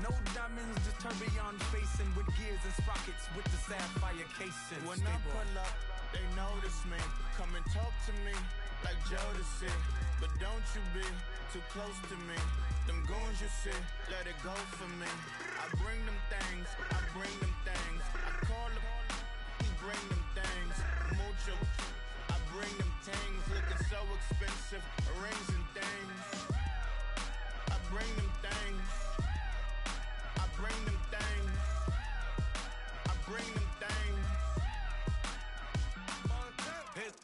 No diamonds, just tourbillon facing with gears and sprockets with the sapphire casing. When I pull up, they notice me. Come and talk to me like Jodeci. But don't you be too close to me. Them goons you see, let it go for me. I bring them things, I bring them things. I call them, he bring them things. Mucho, I bring them things. Looking so expensive, rings and things. I bring them things. I bring them things. I bring them things.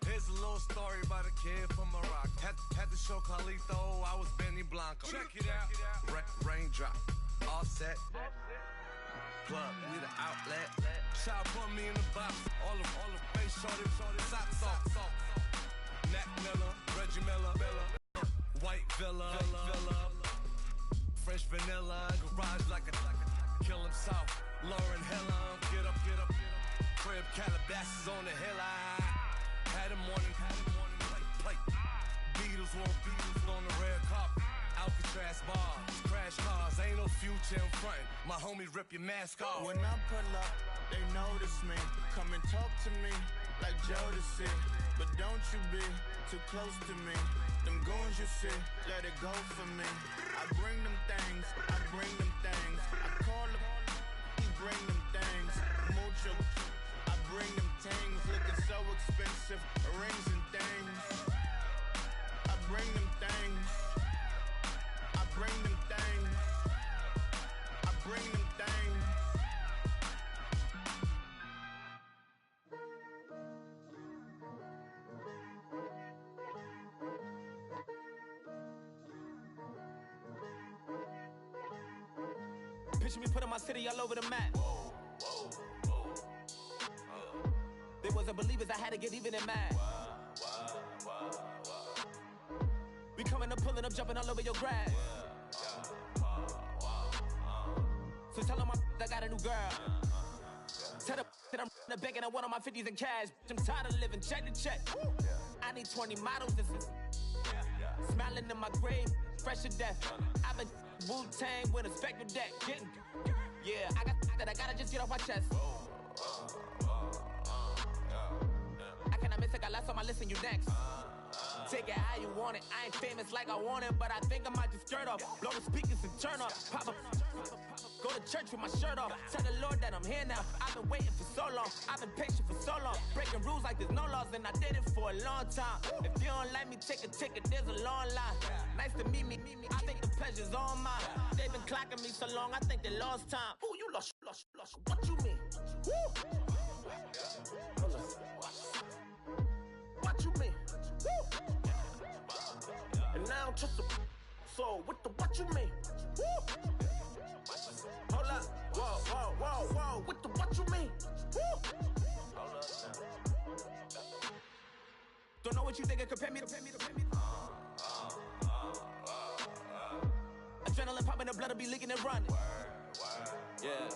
Here's a little story about a kid from Morocco. Had to show Carlito I was Benny Blanco. Check it out. Raindrop, offset. Plug, we the outlet. Shot put me in the box. All the face shorty, socks off. Mac Miller, Reggie Miller, White Villa, Fresh vanilla, garage like a kill himself. Lauren Hiller, get up. Crib Calabasas on the hill. Had him morning, plate. Beatles on the red carpet. Alcatraz bars, crash cars, ain't no future in front. My homie rip your mask off. When I pull up, they notice me. Come and talk to me like Jodeci. But don't you be too close to me. Them goons you see, let it go for me. I bring them things, I bring them things. I call them, he bring them things. Mucho, I bring them things. Looking so expensive, rings and things. I bring them things. I bring them things. I bring them things. Picture me putting my city all over the map. They wasn't believers, I had to get even and mad. We coming up, pulling up, jumping all over your grass. So tell them I got a new girl. Tell them that I'm the bank and I want all my 50s in cash. I'm tired of living check to check. I need 20 models, this is smiling in my grave, fresh to death. I've been Wu-Tang with a spectral deck. Yeah, I got that, I gotta just get off my chest. I cannot miss it, got last on my list and you next. Take it how you want it, I ain't famous like I want it, but I think I might just skirt off. Blow the speakers and turn up, pop up. Go to church with my shirt off. Tell the Lord that I'm here now. I've been waiting for so long. I've been patient for so long. Breaking rules like there's no laws, and I did it for a long time. If you don't like me, take a ticket. There's a long line. Nice to meet me. I think the pleasure's all mine. They've been clocking me so long. I think they lost time. Ooh, you lost. What you mean? Woo. What you mean? Woo. And now I don't trust the. So what you mean? Woo. Hold up, whoa, what you mean? Woo. Hold up now. Don't know what you think, compare me to. Adrenaline popping, the blood will be leaking and running. Yeah.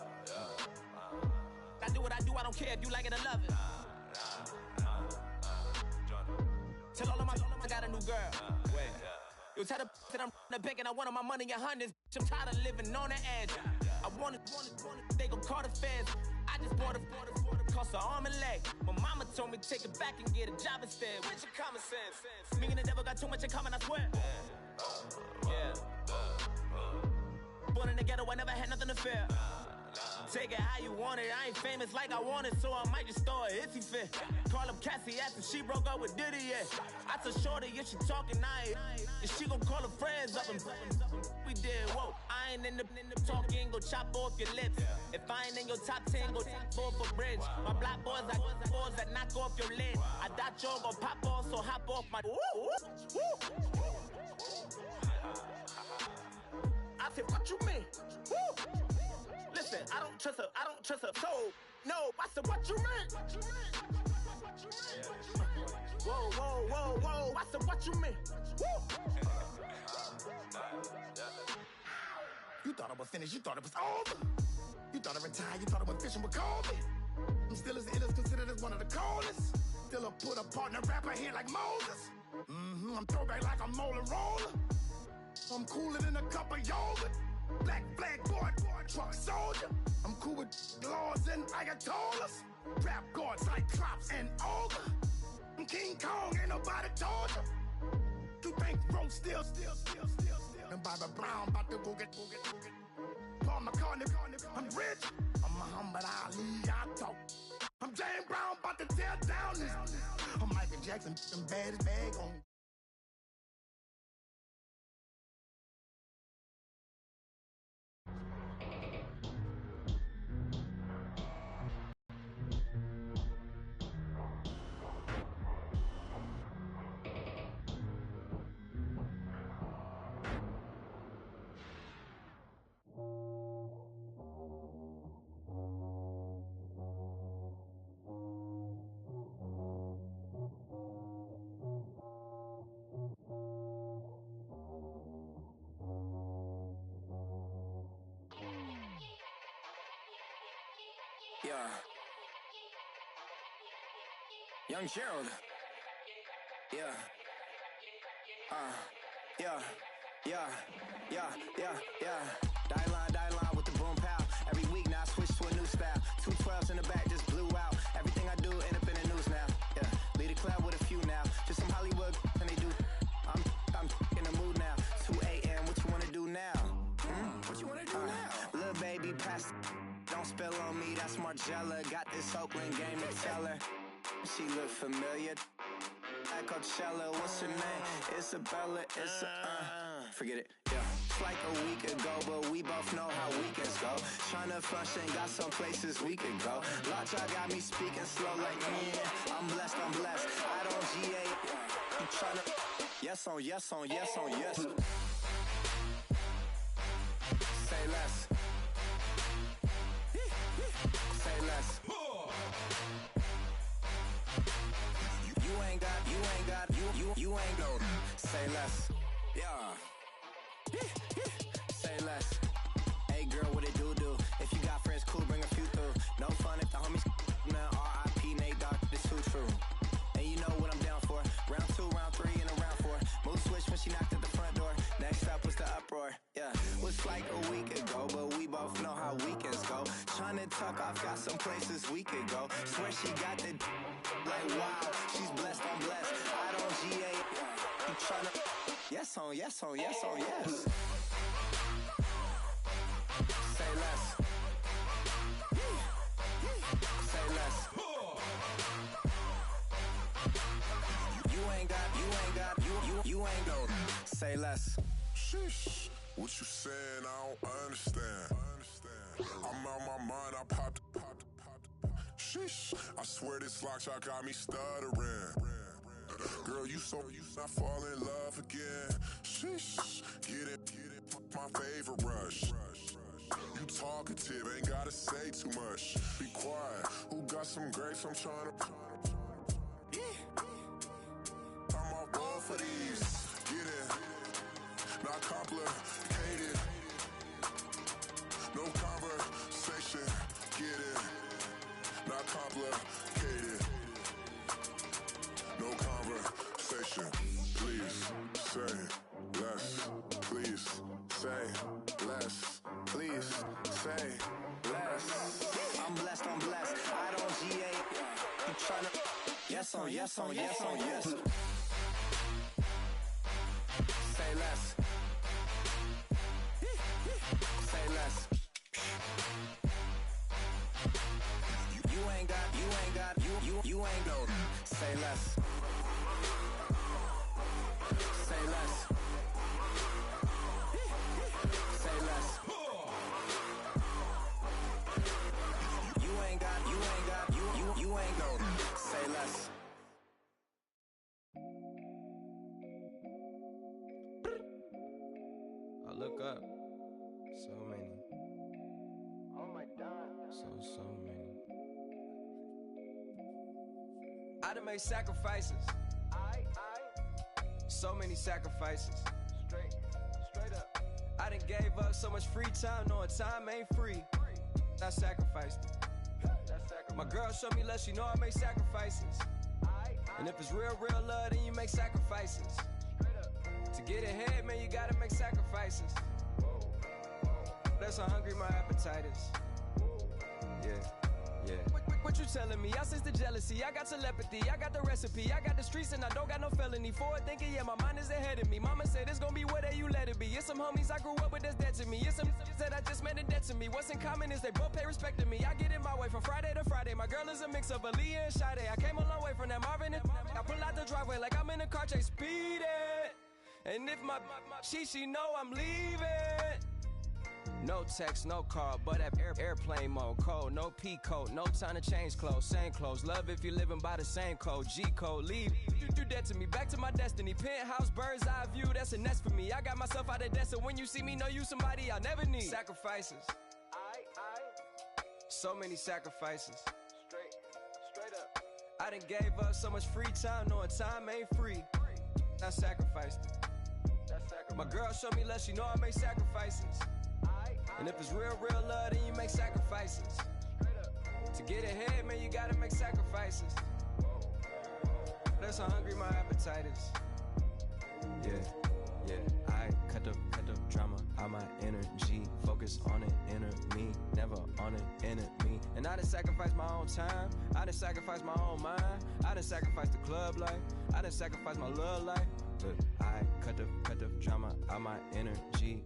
I do what I do, I don't care if you like it or love it. Tell all of my I got a new girl. Wait. Yo, tell the that I'm the bank and I want all my money in hundreds. I'm tired of living on the edge. I want it, they gon' call the feds. I just bought a cost an arm and leg. My mama told me take it back and get a job instead. Where's your common sense? Me and the devil got too much in common, I swear. Yeah. Born in the ghetto, I never had nothing to fear. Take it how you want it, I ain't famous like I want it, so I might just throw a hissy fit. Call up Cassie after she broke up with Diddy, yeah. I told Shorty if she talking, and she gon' call her friends up and we did, whoa. I ain't in the talking, go chop off your lips. If I ain't in your top 10, go top 4 for bridge. My black boys like boys that knock off your lid. I thought y'all gon' pop off, so hop off my. I said, what you mean? Woo. Listen, I don't trust her, so, no, I said, what you mean? Whoa, I said, what you mean? Woo. You thought I was finished, you thought it was over. You thought I retired, you thought I went fishing with Kobe. I'm still as ill as considered as one of the coldest. Still a put a partner rapper here like Moses. I'm throwback like I'm Mola Roller. I'm cooler than a cup of yogurt. Black flag boy. cool with laws and ayatollahs. Rap gods like Cyclops and Olga. I'm King Kong, ain't nobody told you. You think Rose still. And Bobby Brown about to go get. Paul McCartney, I'm rich. I'm Muhammad Ali, I talk. I'm James Brown, about to tear down this. I'm Michael Jackson, them bad bag on. Yeah. Young Gerald. Yeah. Die line with the boom pow. Every week now I switch to a new style. 212s in the back just blew out. Everything I do end up in the news now. Yeah. Lead a club with a few now. Just some Hollywood and they do. I'm in the mood now. 2 a.m. What you wanna do now? What you wanna do now? Little baby pass. Don't spill on me, that's Margella. Got this Oakland game to tell her. She look familiar. At Coachella, what's her name? Isabella, forget it, yeah. It's like a week ago, but we both know how weekends go. Tryna function, got some places we could go. Lockjaw got me speaking slow like, yeah, I'm blessed. I don't GA. You tryna, yes on yes. Say less. Say less. You ain't got, say less. Yeah. Say less. Hey girl, what it do? If you got friends, cool, bring a few through. No fun if the homies now R.I.P. Nate Dogg, it's too true. And you know what I'm down for. Round 2, round 3, and a round 4. Mood switch when she knocked at the front door. Next up was the uproar. Yeah, was like a week ago, but we both know how weekends go. Tryna tuck off, got some places we could go. Swear she got the like wow, she's blessed, I'm blessed. I don't GA. You tryna yes on yes. Say less. Say less. You ain't got. Say less. Sheesh, what you saying? I don't understand. I'm out my mind. I popped. Sheesh, I swear this lockjaw got me stuttering. Girl, you not fall in love again. Sheesh, get it, my favorite rush. You talkative, ain't gotta say too much. Be quiet, who got some grapes? I'm tryna. I'm off board for these. Get it, not complicated. No conversation, get it. Not complicated. No conversation. Please say less. Please say less. Please say less. I'm blessed. I don't GA. You tryna yes on yes. Say less. Say less. You ain't got. Say less. Say less. Say less. You ain't got. Say less. I look up. So many. Oh my God. So many. I done made sacrifices. So many sacrifices. Straight up. I done gave up so much free time, knowing time ain't free. I sacrificed it. My girl showed me love, she know I make sacrifices. And if it's real love, then you make sacrifices. To get ahead, man, you gotta make sacrifices. That's how hungry my appetite is. Yeah. What you telling me? I sense the jealousy, I got telepathy, I got the recipe, I got the streets and I don't got no felony. Forward thinking, yeah, my mind is ahead of me. Mama said it's gonna be whatever you let it be. It's some homies I grew up with that's dead to me. It's some that I just met in debt to me. What's in common is they both pay respect to me. I get in my way from Friday to Friday. My girl is a mix of Aaliyah and Sade. I came a long way from that Marvin and I pull out the driveway like I'm in a car chase speeding. And if my she know I'm leaving. No text, no call, but at airplane mode. Cold, no P code, no time to change clothes. Same clothes, love if you're living by the same code. G code, leave. You do that to me, back to my destiny. Penthouse, bird's eye view, that's a nest for me. I got myself out of debt, so when you see me, know you somebody I'll never need. Sacrifices. So many sacrifices. Straight up. I done gave up so much free time, knowing time ain't free. I sacrificed it. My girl showed me love, she know I make sacrifices. And if it's real love, then you make sacrifices. To get ahead, man, you gotta make sacrifices. That's how hungry my appetite is. Yeah. I cut the drama out my energy. Focus on it, inner me, never on it, enemy. And I done sacrificed my own time. I done sacrificed my own mind. I done sacrificed the club life. I done sacrificed my love life. But I cut the drama out my energy.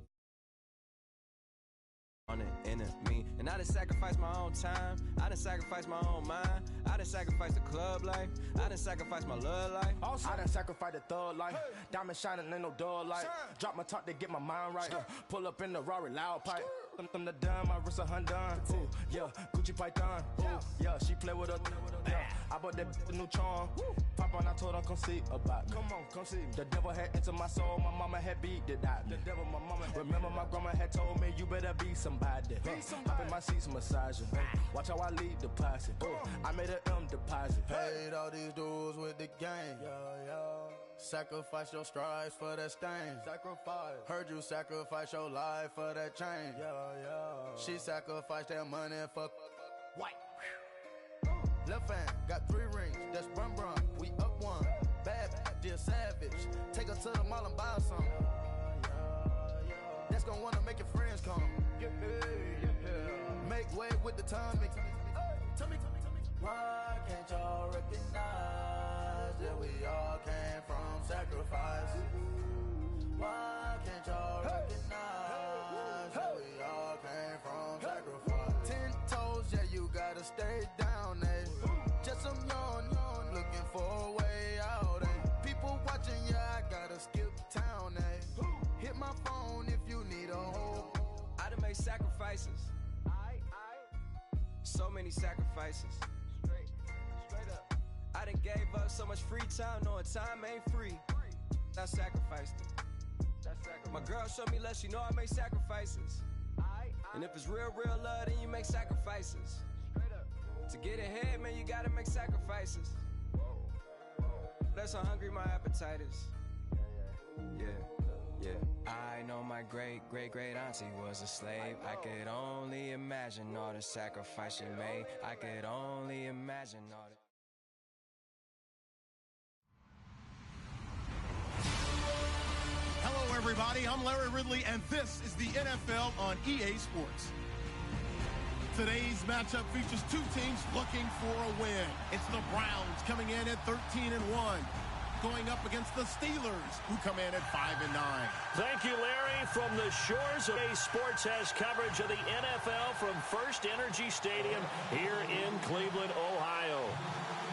On it, enemy. And I done sacrificed my own time. I done sacrificed my own mind. I done sacrificed the club life. I done sacrificed my love life. Also, I done sacrificed the thug life. Hey. Diamond shining, ain't no dull light. Drop my top to get my mind right. Pull up in the Rari loud pipe. Them the dime, my wrist a Hyundai. Ooh, yeah, Gucci Python. Ooh, yeah, she play with her. Yeah, I bought that the new charm. Pop on, I told her come see about me. Come on, come see me. The devil had entered my soul. My mama had beat the die. The devil, my mama. Remember my grandma had told me you better be somebody. Hop in my seats, massaging. Watch how I lead the posse. I made an M deposit. Paid all these dudes with the game. Sacrifice your strides for that stain. Sacrifice. Heard you sacrifice your life for that chain. She sacrificed that money for white. Left hand got 3 rings. That's brum. We up one. Bad, dear savage. Take her to the mall and buy some. That's gonna wanna make your friends come. Make way with the timing. Tell me. Why can't y'all recognize that we all came from sacrifice? Why can't y'all recognize that we all came from sacrifice? 10 toes, yeah, you gotta stay down, eh? Just some yawn, looking for a way out, eh? People watching, yeah, I gotta skip town, eh? Hit my phone if you need a hold. I done made sacrifices. So many sacrifices. Straight up. I done gave up so much free time, knowing time ain't free. I sacrificed it. My girl showed me love, she know I make sacrifices. And if it's real love, then you make sacrifices. To get ahead, man, you gotta make sacrifices. That's how hungry my appetite is. Yeah. I know my great auntie was a slave. I could only imagine all the sacrifice she made. I could only imagine all the... Hello, everybody. I'm Larry Ridley, and this is the NFL on EA Sports. Today's matchup features 2 teams looking for a win. It's the Browns coming in at 13-1. Going up against the Steelers, who come in at 5-9. Thank you, Larry. From the shores of EA Sports has coverage of the NFL from First Energy Stadium here in Cleveland, Ohio.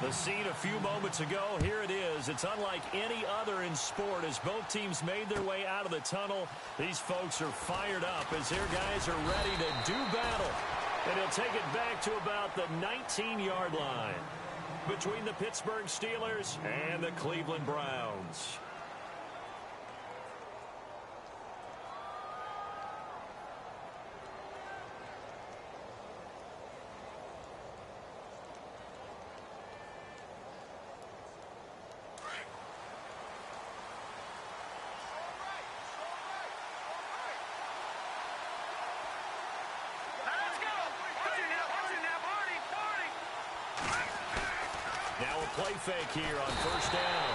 The scene a few moments ago, here it is. It's unlike any other in sport as both teams made their way out of the tunnel. These folks are fired up as their guys are ready to do battle. And he'll take it back to about the 19-yard line between the Pittsburgh Steelers and the Cleveland Browns. Play fake here on first down.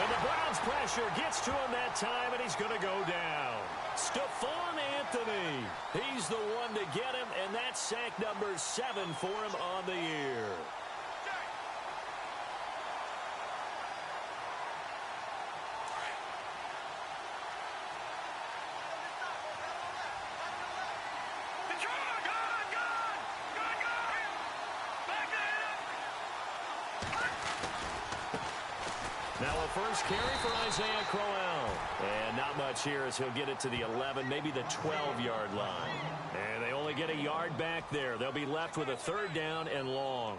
And the Browns pressure gets to him that time, and he's going to go down. Stephon Anthony. He's the one to get him, and that's sack number 7 for him on the year. Now a first carry for Isaiah Crowell. And not much here as he'll get it to the 11, maybe the 12-yard line. And they only get a yard back there. They'll be left with a 3rd down and long.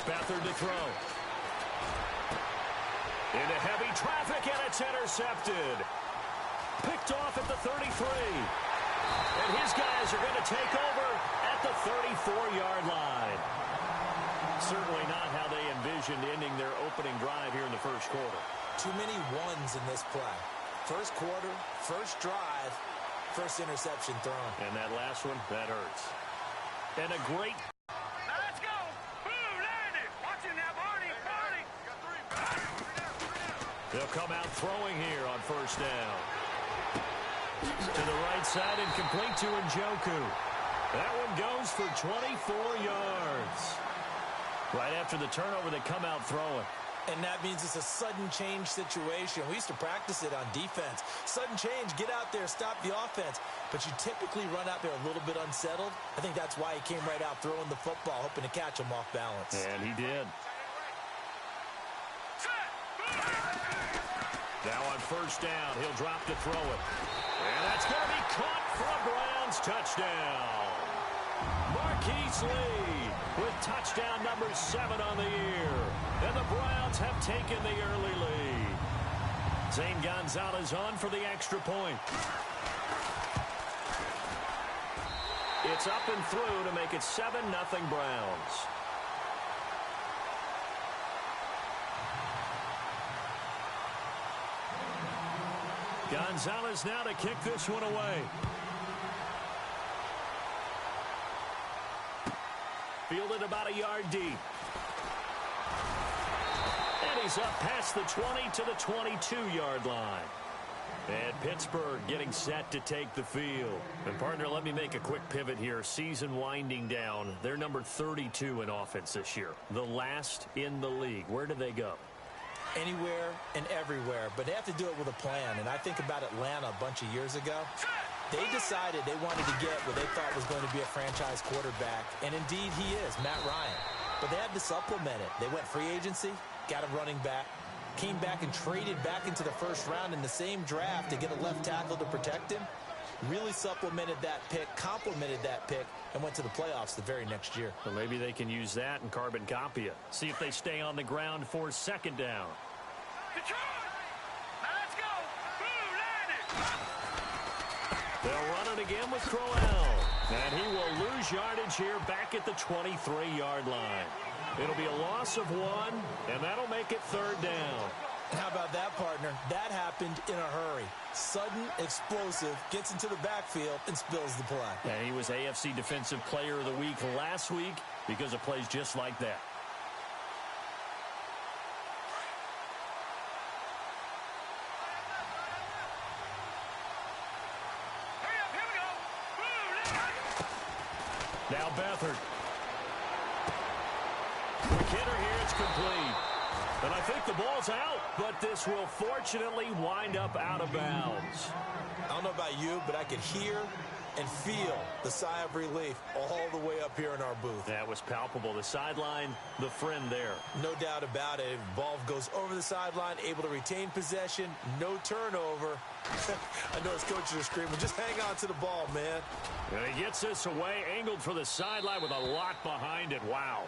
Beathard to throw. Into heavy traffic, and it's intercepted. Picked off at the 33. And his guys are going to take over at the 34-yard line. Certainly not how they envisioned ending their opening drive here in the first quarter. Too many ones in this play. First quarter, first drive, first interception thrown. And that last one, that hurts. And a great... They'll come out throwing here on first down. To the right side and complete to Njoku. That one goes for 24 yards. Right after the turnover, they come out throwing. And that means it's a sudden change situation. We used to practice it on defense. Sudden change, get out there, stop the offense. But you typically run out there a little bit unsettled. I think that's why he came right out throwing the football, hoping to catch him off balance. And he did. Now on first down, he'll drop to throw it. And that's going to be caught for a Browns touchdown. Marquise Lee with touchdown number 7 on the year. And the Browns have taken the early lead. Zane Gonzalez on for the extra point. It's up and through to make it 7-0 Browns. Gonzalez now to kick this one away. Fielded about a yard deep. And he's up past the 20 to the 22-yard line. And Pittsburgh getting set to take the field. And, partner, let me make a quick pivot here. Season winding down. They're number 32 in offense this year. The last in the league. Where do they go? Anywhere and everywhere, but they have to do it with a plan. And I think about Atlanta a bunch of years ago. They decided they wanted to get what they thought was going to be a franchise quarterback, and indeed he is, Matt Ryan. But they had to supplement it. They went free agency, got a running back, came back and traded back into the first round in the same draft to get a left tackle to protect him. Really supplemented that pick, complemented that pick, and went to the playoffs the very next year. Well, maybe they can use that and carbon copy it. See if they stay on the ground for second down. They'll run it again with Crowell. And he will lose yardage here back at the 23-yard line. It'll be a loss of 1, and that'll make it 3rd down. How about that, partner? That happened in a hurry. Sudden, explosive, gets into the backfield, and spills the play. And he was AFC Defensive Player of the Week last week because of plays just like that. Now Beathard. McKinnon here, it's complete. And I think the ball's out, but this will fortunately wind up out of bounds. I don't know about you, but I could hear and feel the sigh of relief all the way up here in our booth. That was palpable. The sideline, the friend there. No doubt about it. Ball goes over the sideline, able to retain possession, no turnover. I know his coaches are screaming, just hang on to the ball, man. And he gets this away, angled for the sideline with a lot behind it. Wow.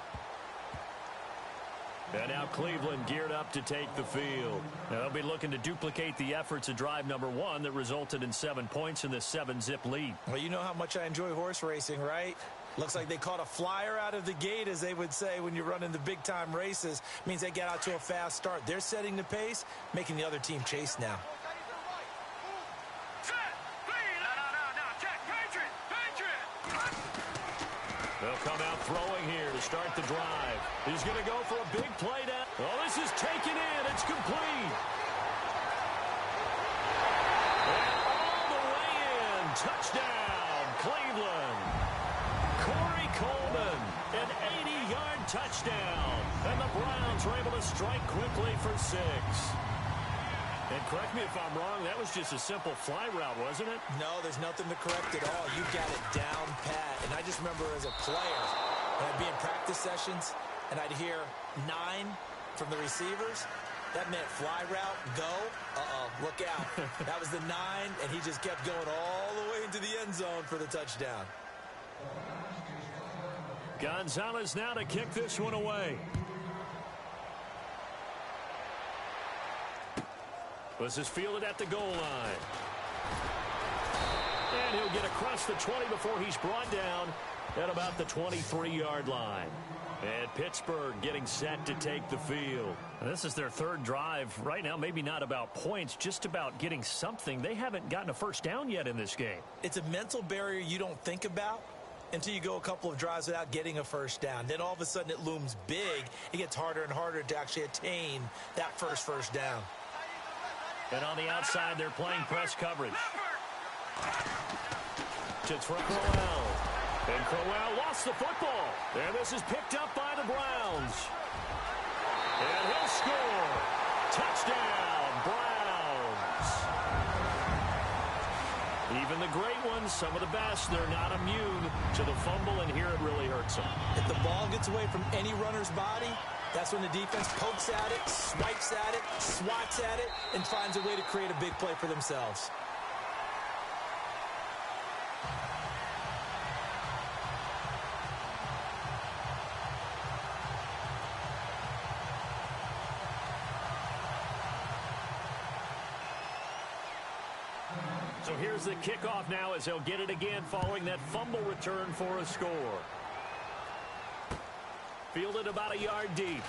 And now Cleveland geared up to take the field. Now they'll be looking to duplicate the efforts of drive number 1 that resulted in 7 points in this 7-zip lead. Well, you know how much I enjoy horse racing, right? Looks like they caught a flyer out of the gate, as they would say when you're running the big-time races. Means they get out to a fast start. They're setting the pace, making the other team chase now. They'll come out throwing here to start the drive. He's going to go for a big play down. Oh, this is taken in. It's complete. And all the way in. Touchdown, Cleveland. Corey Coleman, an 80-yard touchdown. And the Browns are able to strike quickly for 6. And correct me if I'm wrong, that was just a simple fly route, wasn't it? No, there's nothing to correct at all. You got it down pat. And I just remember as a player, when I'd be in practice sessions, and I'd hear 9 from the receivers. That meant fly route, go. Look out. That was the 9, and he just kept going all the way into the end zone for the touchdown. Gonzalez now to kick this one away. This is fielded at the goal line. And he'll get across the 20 before he's brought down at about the 23-yard line. And Pittsburgh getting set to take the field. This is their 3rd drive. Right now, maybe not about points, just about getting something. They haven't gotten a first down yet in this game. It's a mental barrier you don't think about until you go a couple of drives without getting a first down. Then all of a sudden it looms big. It gets harder and harder to actually attain that first down. And on the outside, they're playing press coverage. To Crowell. And Crowell lost the football. And this is picked up by the Browns. And he'll score. Touchdown, Browns. Even the great ones, some of the best, they're not immune to the fumble, and here it really hurts them. If the ball gets away from any runner's body, that's when the defense pokes at it, swipes at it, swats at it, and finds a way to create a big play for themselves. So here's the kickoff now as they'll get it again following that fumble return for a score. Fielded about a yard deep.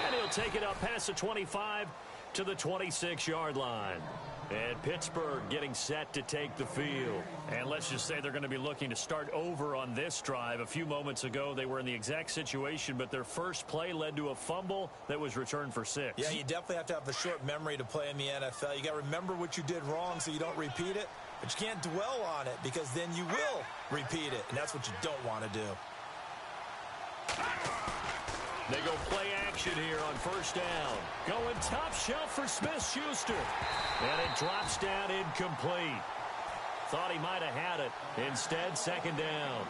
And he'll take it up past the 25 to the 26-yard line. And Pittsburgh getting set to take the field. And let's just say they're going to be looking to start over on this drive. A few moments ago, they were in the exact situation, but their first play led to a fumble that was returned for 6. Yeah, you definitely have to have a short memory to play in the NFL. You got to remember what you did wrong so you don't repeat it. But you can't dwell on it because then you will repeat it, and that's what you don't want to do. They go play action here on first down. Going top shelf for Smith-Schuster. And it drops down incomplete. Thought he might have had it. Instead, second down.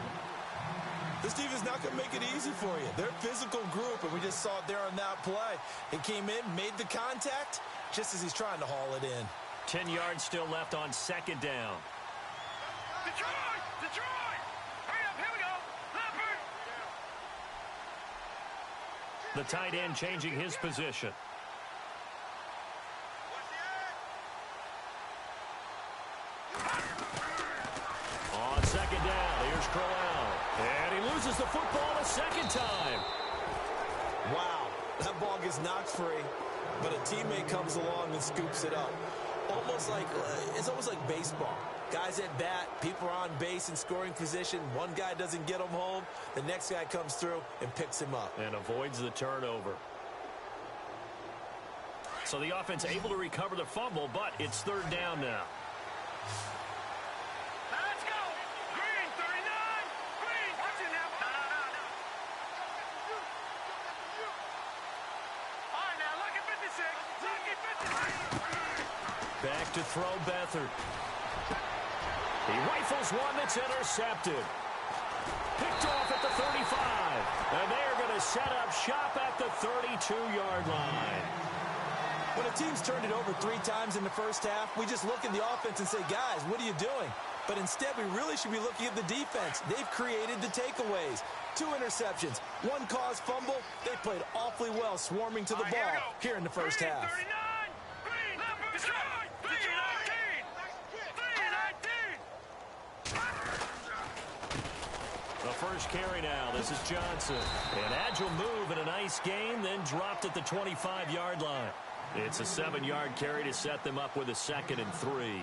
This team is not going to make it easy for you. They're a physical group, and we just saw it there on that play. It came in, made the contact, just as he's trying to haul it in. 10 yards still left on second down. Detroit! Detroit! Hurry up, here we go! Leopard! The tight end changing his position. On second down, here's Crowell. And he loses the football a second time. Wow, that ball gets knocked free, but a teammate comes along and scoops it up. It's almost like baseball. Guys at bat, people are on base in scoring position. One guy doesn't get him home. The next guy comes through and picks him up. And avoids the turnover. So the offense able to recover the fumble, but it's third down now. Let's go! Green, 39! Green! Watch it now! No. All right, now, look at 56. Look at 56. Back to throw Beathard. He rifles one that's intercepted. Picked off at the 35. And they are going to set up shop at the 32-yard line. When a team's turned it over 3 times in the first half, we just look at the offense and say, guys, what are you doing? But instead, we really should be looking at the defense. They've created the takeaways. 2 interceptions, 1 caused fumble. They played awfully well swarming to the ball here in the first half. 39! Green! Leopard! Detroit! 319! 319! first carry now. This is Johnson. An agile move and a nice gain, then dropped at the 25-yard line. It's a 7-yard carry to set them up with a 2nd and 3.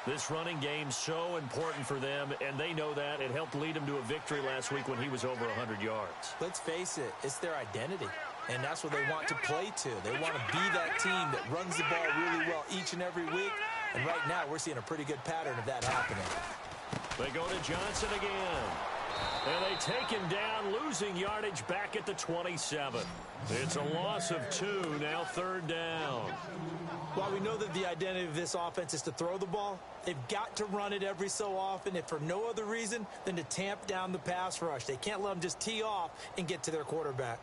This running game's so important for them, and they know that. It helped lead them to a victory last week when he was over 100 yards. Let's face it, it's their identity, and that's what they want to play to. They want to be that team that runs the ball really well each and every week, and right now we're seeing a pretty good pattern of that happening. They go to Johnson again. And they take him down, losing yardage back at the 27. It's a loss of 2, now 3rd down. While we know that the identity of this offense is to throw the ball, they've got to run it every so often, if for no other reason than to tamp down the pass rush. They can't let them just tee off and get to their quarterback.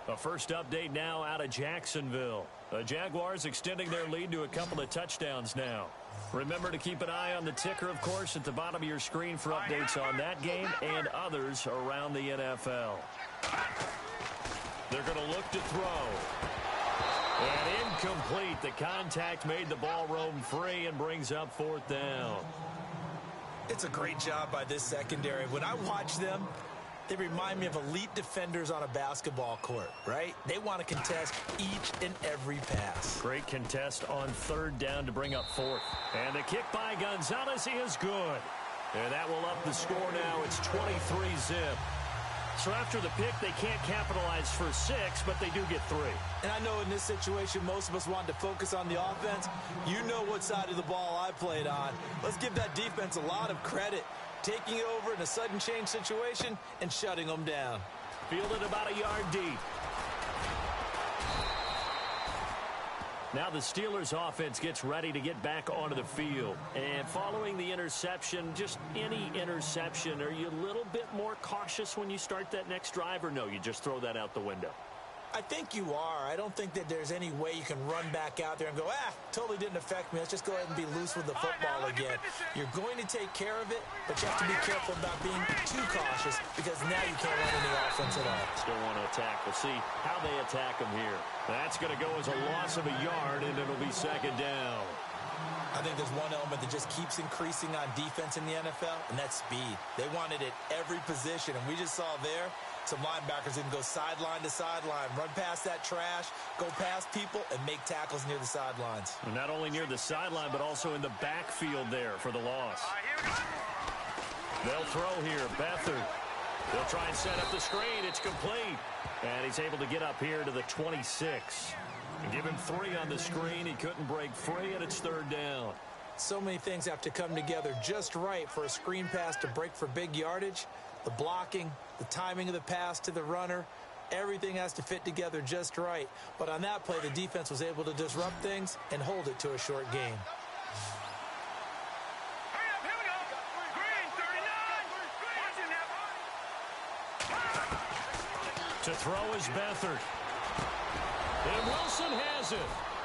A first update now out of Jacksonville. The Jaguars extending their lead to a couple of touchdowns now. Remember to keep an eye on the ticker, of course, at the bottom of your screen for updates on that game and others around the NFL. They're going to look to throw. And incomplete. The contact made the ball roam free and brings up 4th down. It's a great job by this secondary. When I watch them, they remind me of elite defenders on a basketball court, right? They want to contest each and every pass. Great contest on 3rd down to bring up 4th. And the kick by Gonzalez is good. And that will up the score now. It's 23-zip. So after the pick, they can't capitalize for 6, but they do get 3. And I know in this situation, most of us wanted to focus on the offense. You know what side of the ball I played on. Let's give that defense a lot of credit. Taking it over in a sudden change situation and shutting them down. Fielded about a yard deep. Now the Steelers offense gets ready to get back onto the field. And following the interception, just any interception, are you a little bit more cautious when you start that next drive, or no, you just throw that out the window? I think you are. I don't think that there's any way you can run back out there and go, totally didn't affect me. Let's just go ahead and be loose with the football again. You're going to take care of it, but you have to be careful about being too cautious because now you can't run any offense at all. Still want to attack. We'll see how they attack them here. That's going to go as a loss of a yard, and it'll be 2nd down. I think there's one element that just keeps increasing on defense in the NFL, and that's speed. They want it at every position, and we just saw there some linebackers can go sideline to sideline, run past that trash, go past people, and make tackles near the sidelines. And not only near the sideline, but also in the backfield there for the loss. They'll throw here. Beathard. They'll try and set up the screen. It's complete. And he's able to get up here to the 26. And give him 3 on the screen. He couldn't break free, and it's 3rd down. So many things have to come together just right for a screen pass to break for big yardage. The blocking, the timing of the pass to the runner, everything has to fit together just right. But on that play, the defense was able to disrupt things and hold it to a short game. To throw is Beathard. And Wilson has it.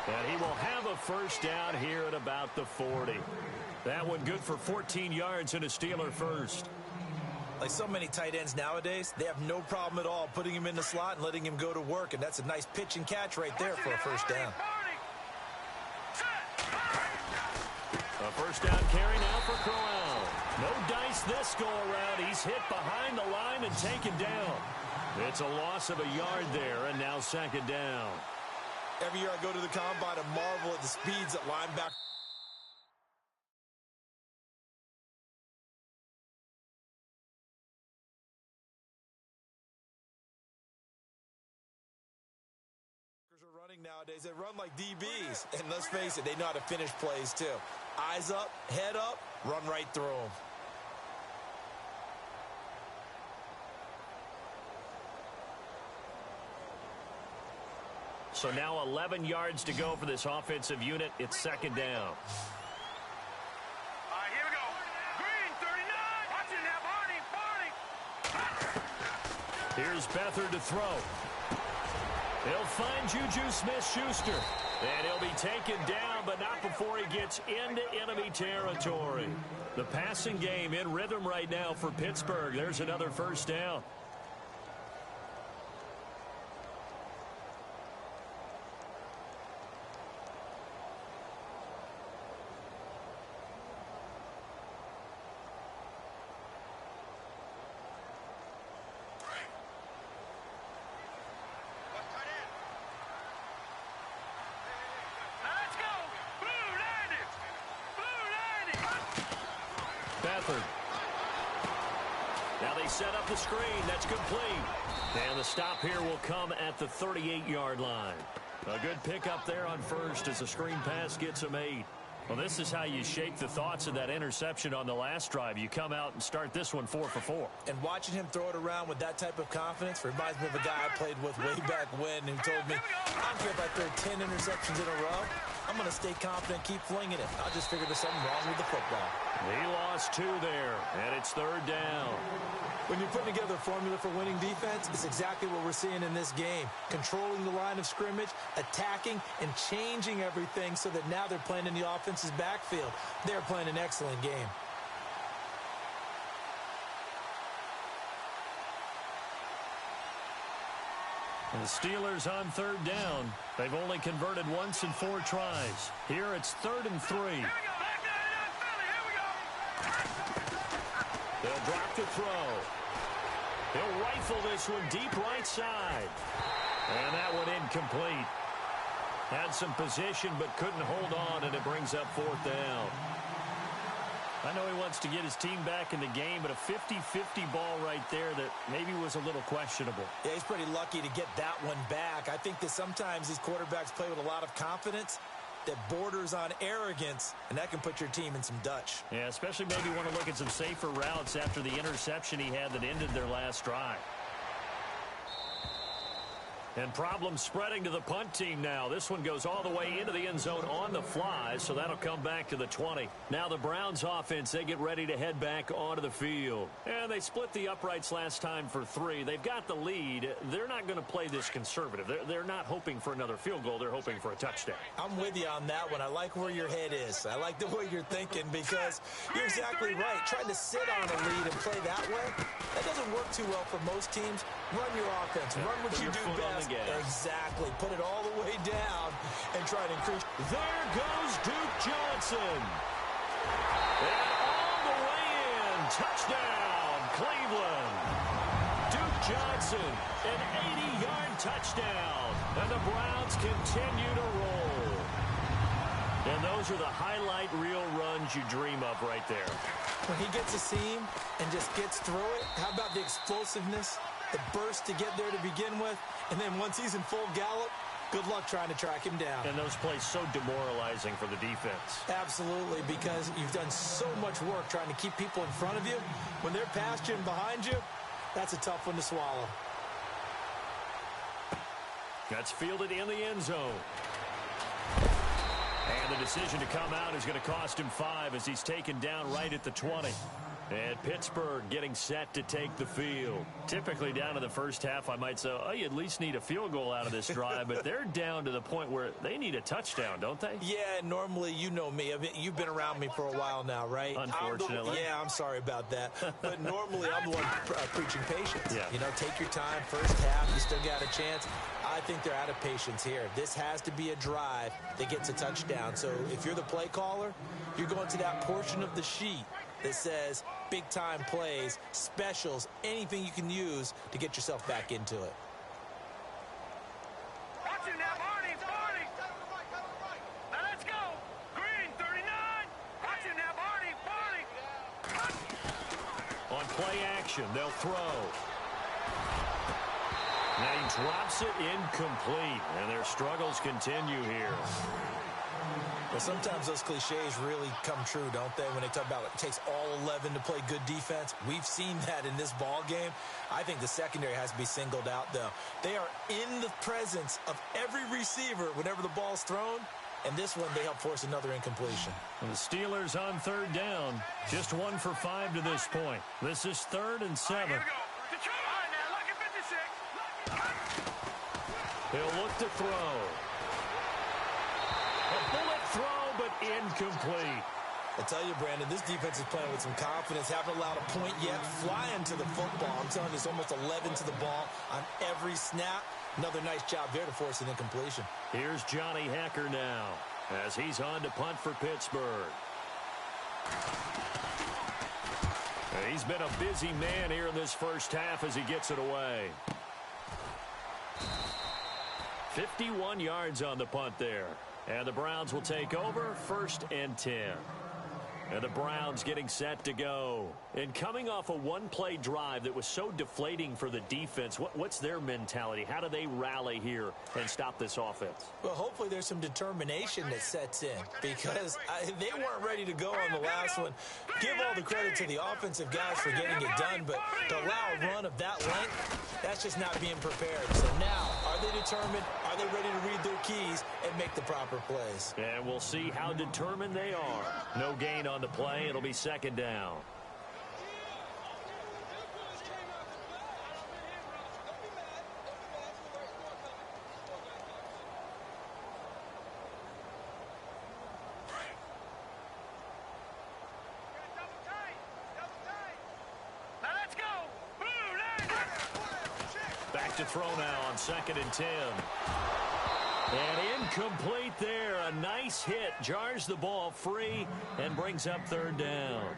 And he will have a first down here at about the 40. That one good for 14 yards and a Steeler first. Like so many tight ends nowadays, they have no problem at all putting him in the slot and letting him go to work. And that's a nice pitch and catch right there for a first down. A first down carry now for Corral. No dice this go around. He's hit behind the line and taken down. It's a loss of a yard there, and now 2nd down. Every year I go to the combine and marvel at the speeds that linebackers are running nowadays. They run like DBs. And let's face it, they know how to finish plays too. Eyes up, head up, run right through them. So now 11 yards to go for this offensive unit. It's 2nd down. All right, here we go. Green, 39. Watching now, Barney. Here's Beathard to throw. He'll find Juju Smith-Schuster. And he'll be taken down, but not before he gets into enemy territory. The passing game in rhythm right now for Pittsburgh. There's another first down. Stafford. Now they set up the screen. That's complete. And the stop here will come at the 38-yard line. A good pickup there on first as the screen pass gets him 8. Well, this is how you shake the thoughts of that interception on the last drive. You come out and start this one 4 for 4. And watching him throw it around with that type of confidence reminds me of a guy I played with way back when who told me, I don't care if I throw 10 interceptions in a row. I'm going to stay confident, keep flinging it. I just figured there's something wrong with the football. He lost 2 there, and it's 3rd down. When you're putting together a formula for winning defense, it's exactly what we're seeing in this game. Controlling the line of scrimmage, attacking, and changing everything so that now they're playing in the offense's backfield. They're playing an excellent game. The Steelers on 3rd down. They've only converted once in 4 tries. Here it's 3rd and 3. They'll drop to throw. He'll rifle this one deep right side. And that one incomplete. Had some position but couldn't hold on, and it brings up 4th down. I know he wants to get his team back in the game, but a 50-50 ball right there that maybe was a little questionable. Yeah, he's pretty lucky to get that one back. I think that sometimes these quarterbacks play with a lot of confidence that borders on arrogance, and that can put your team in some Dutch. Yeah, especially maybe want to look at some safer routes after the interception he had that ended their last drive. And problems spreading to the punt team now. This one goes all the way into the end zone on the fly, so that'll come back to the 20. Now the Browns offense, they get ready to head back onto the field. And they split the uprights last time for 3. They've got the lead. They're not going to play this conservative. They're not hoping for another field goal. They're hoping for a touchdown. I'm with you on that one. I like where your head is. I like the way you're thinking because you're exactly right. Trying to sit on a lead and play that way, that doesn't work too well for most teams. Run your offense. Run what you do best. Exactly. Put it all the way down and try to increase. There goes Duke Johnson. And all the way in. Touchdown, Cleveland. Duke Johnson, an 80-yard touchdown. And the Browns continue to roll. And those are the highlight reel runs you dream of right there. When he gets a seam and just gets through it, how about the explosiveness? The burst to get there to begin with, and then once he's in full gallop, good luck trying to track him down. And those plays so demoralizing for the defense. Absolutely, because you've done so much work trying to keep people in front of you. When they're past you and behind you, that's a tough one to swallow. That's fielded in the end zone. And the decision to come out is going to cost him 5 as he's taken down right at the 20. And Pittsburgh getting set to take the field. Typically down to the first half, I might say, oh, you at least need a field goal out of this drive. But they're down to the point where they need a touchdown, don't they? Yeah, normally, you know me. You've been around me for a while now, right? Unfortunately. I'm sorry about that. But normally, I'm the one preaching patience. Yeah. You know, take your time. First half, you still got a chance. I think they're out of patience here. This has to be a drive that gets a touchdown. So if you're the play caller, you're going to that portion of the sheet that says big-time plays, specials, anything you can use to get yourself back into it. Watch it now, Barney. Now let's go. Green, 39. Watch it now, Barney. On play action, they'll throw. Now he drops it incomplete, and their struggles continue here. Well, sometimes those cliches really come true, don't they? When they talk about it takes all 11 to play good defense. We've seen that in this ball game. I think the secondary has to be singled out, though. They are in the presence of every receiver whenever the ball's thrown. And this one, they help force another incompletion. And the Steelers on 3rd down. Just 1 for 5 to this point. This is 3rd and 7. He'll look to throw. A bullet throw, but incomplete. I tell you, Brandon, this defense is playing with some confidence. Haven't allowed a point yet. Flying to the football. I'm telling you, it's almost 11 to the ball on every snap. Another nice job there to force an incompletion. Here's Johnny Hacker now as he's on to punt for Pittsburgh. He's been a busy man here in this first half as he gets it away. 51 yards on the punt there. And the Browns will take over 1st and 10. And the Browns getting set to go. And coming off a one-play drive that was so deflating for the defense, what's their mentality? How do they rally here and stop this offense? Well, hopefully there's some determination that sets in because they weren't ready to go on the last one. Give all the credit to the offensive guys for getting it done, but to allow a run of that length, that's just not being prepared. So now, are they determined? Are they ready to read their keys and make the proper plays? And we'll see how determined they are. No gain on the play. It'll be second down. Back to throw now on 2nd and 10. And incomplete there. A nice hit. Jars the ball free and brings up 3rd down.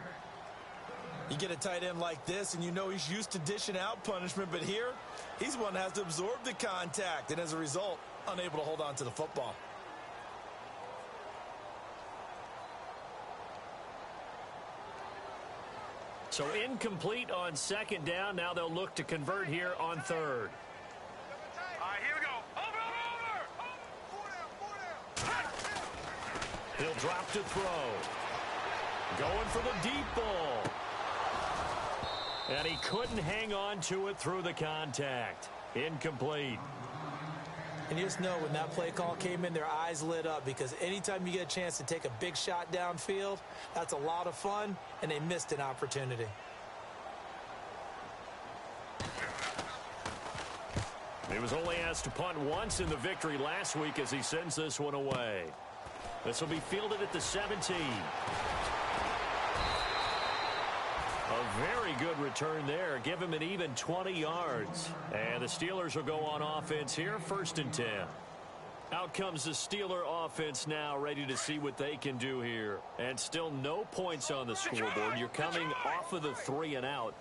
You get a tight end like this, and you know he's used to dishing out punishment, but here, he's one that has to absorb the contact, and as a result, unable to hold on to the football. So incomplete on 2nd down. Now they'll look to convert here on 3rd. All right, here we go. Over. He'll drop to throw. Going for the deep ball. And he couldn't hang on to it through the contact. Incomplete. And you just know when that play call came in, their eyes lit up because anytime you get a chance to take a big shot downfield, that's a lot of fun, and they missed an opportunity. He was only asked to punt once in the victory last week as he sends this one away. This will be fielded at the 17. A very good return there. Give him an even 20 yards. And the Steelers will go on offense here, 1st and 10. Out comes the Steeler offense now, ready to see what they can do here. And still no points on the scoreboard. You're coming off of the 3 and out.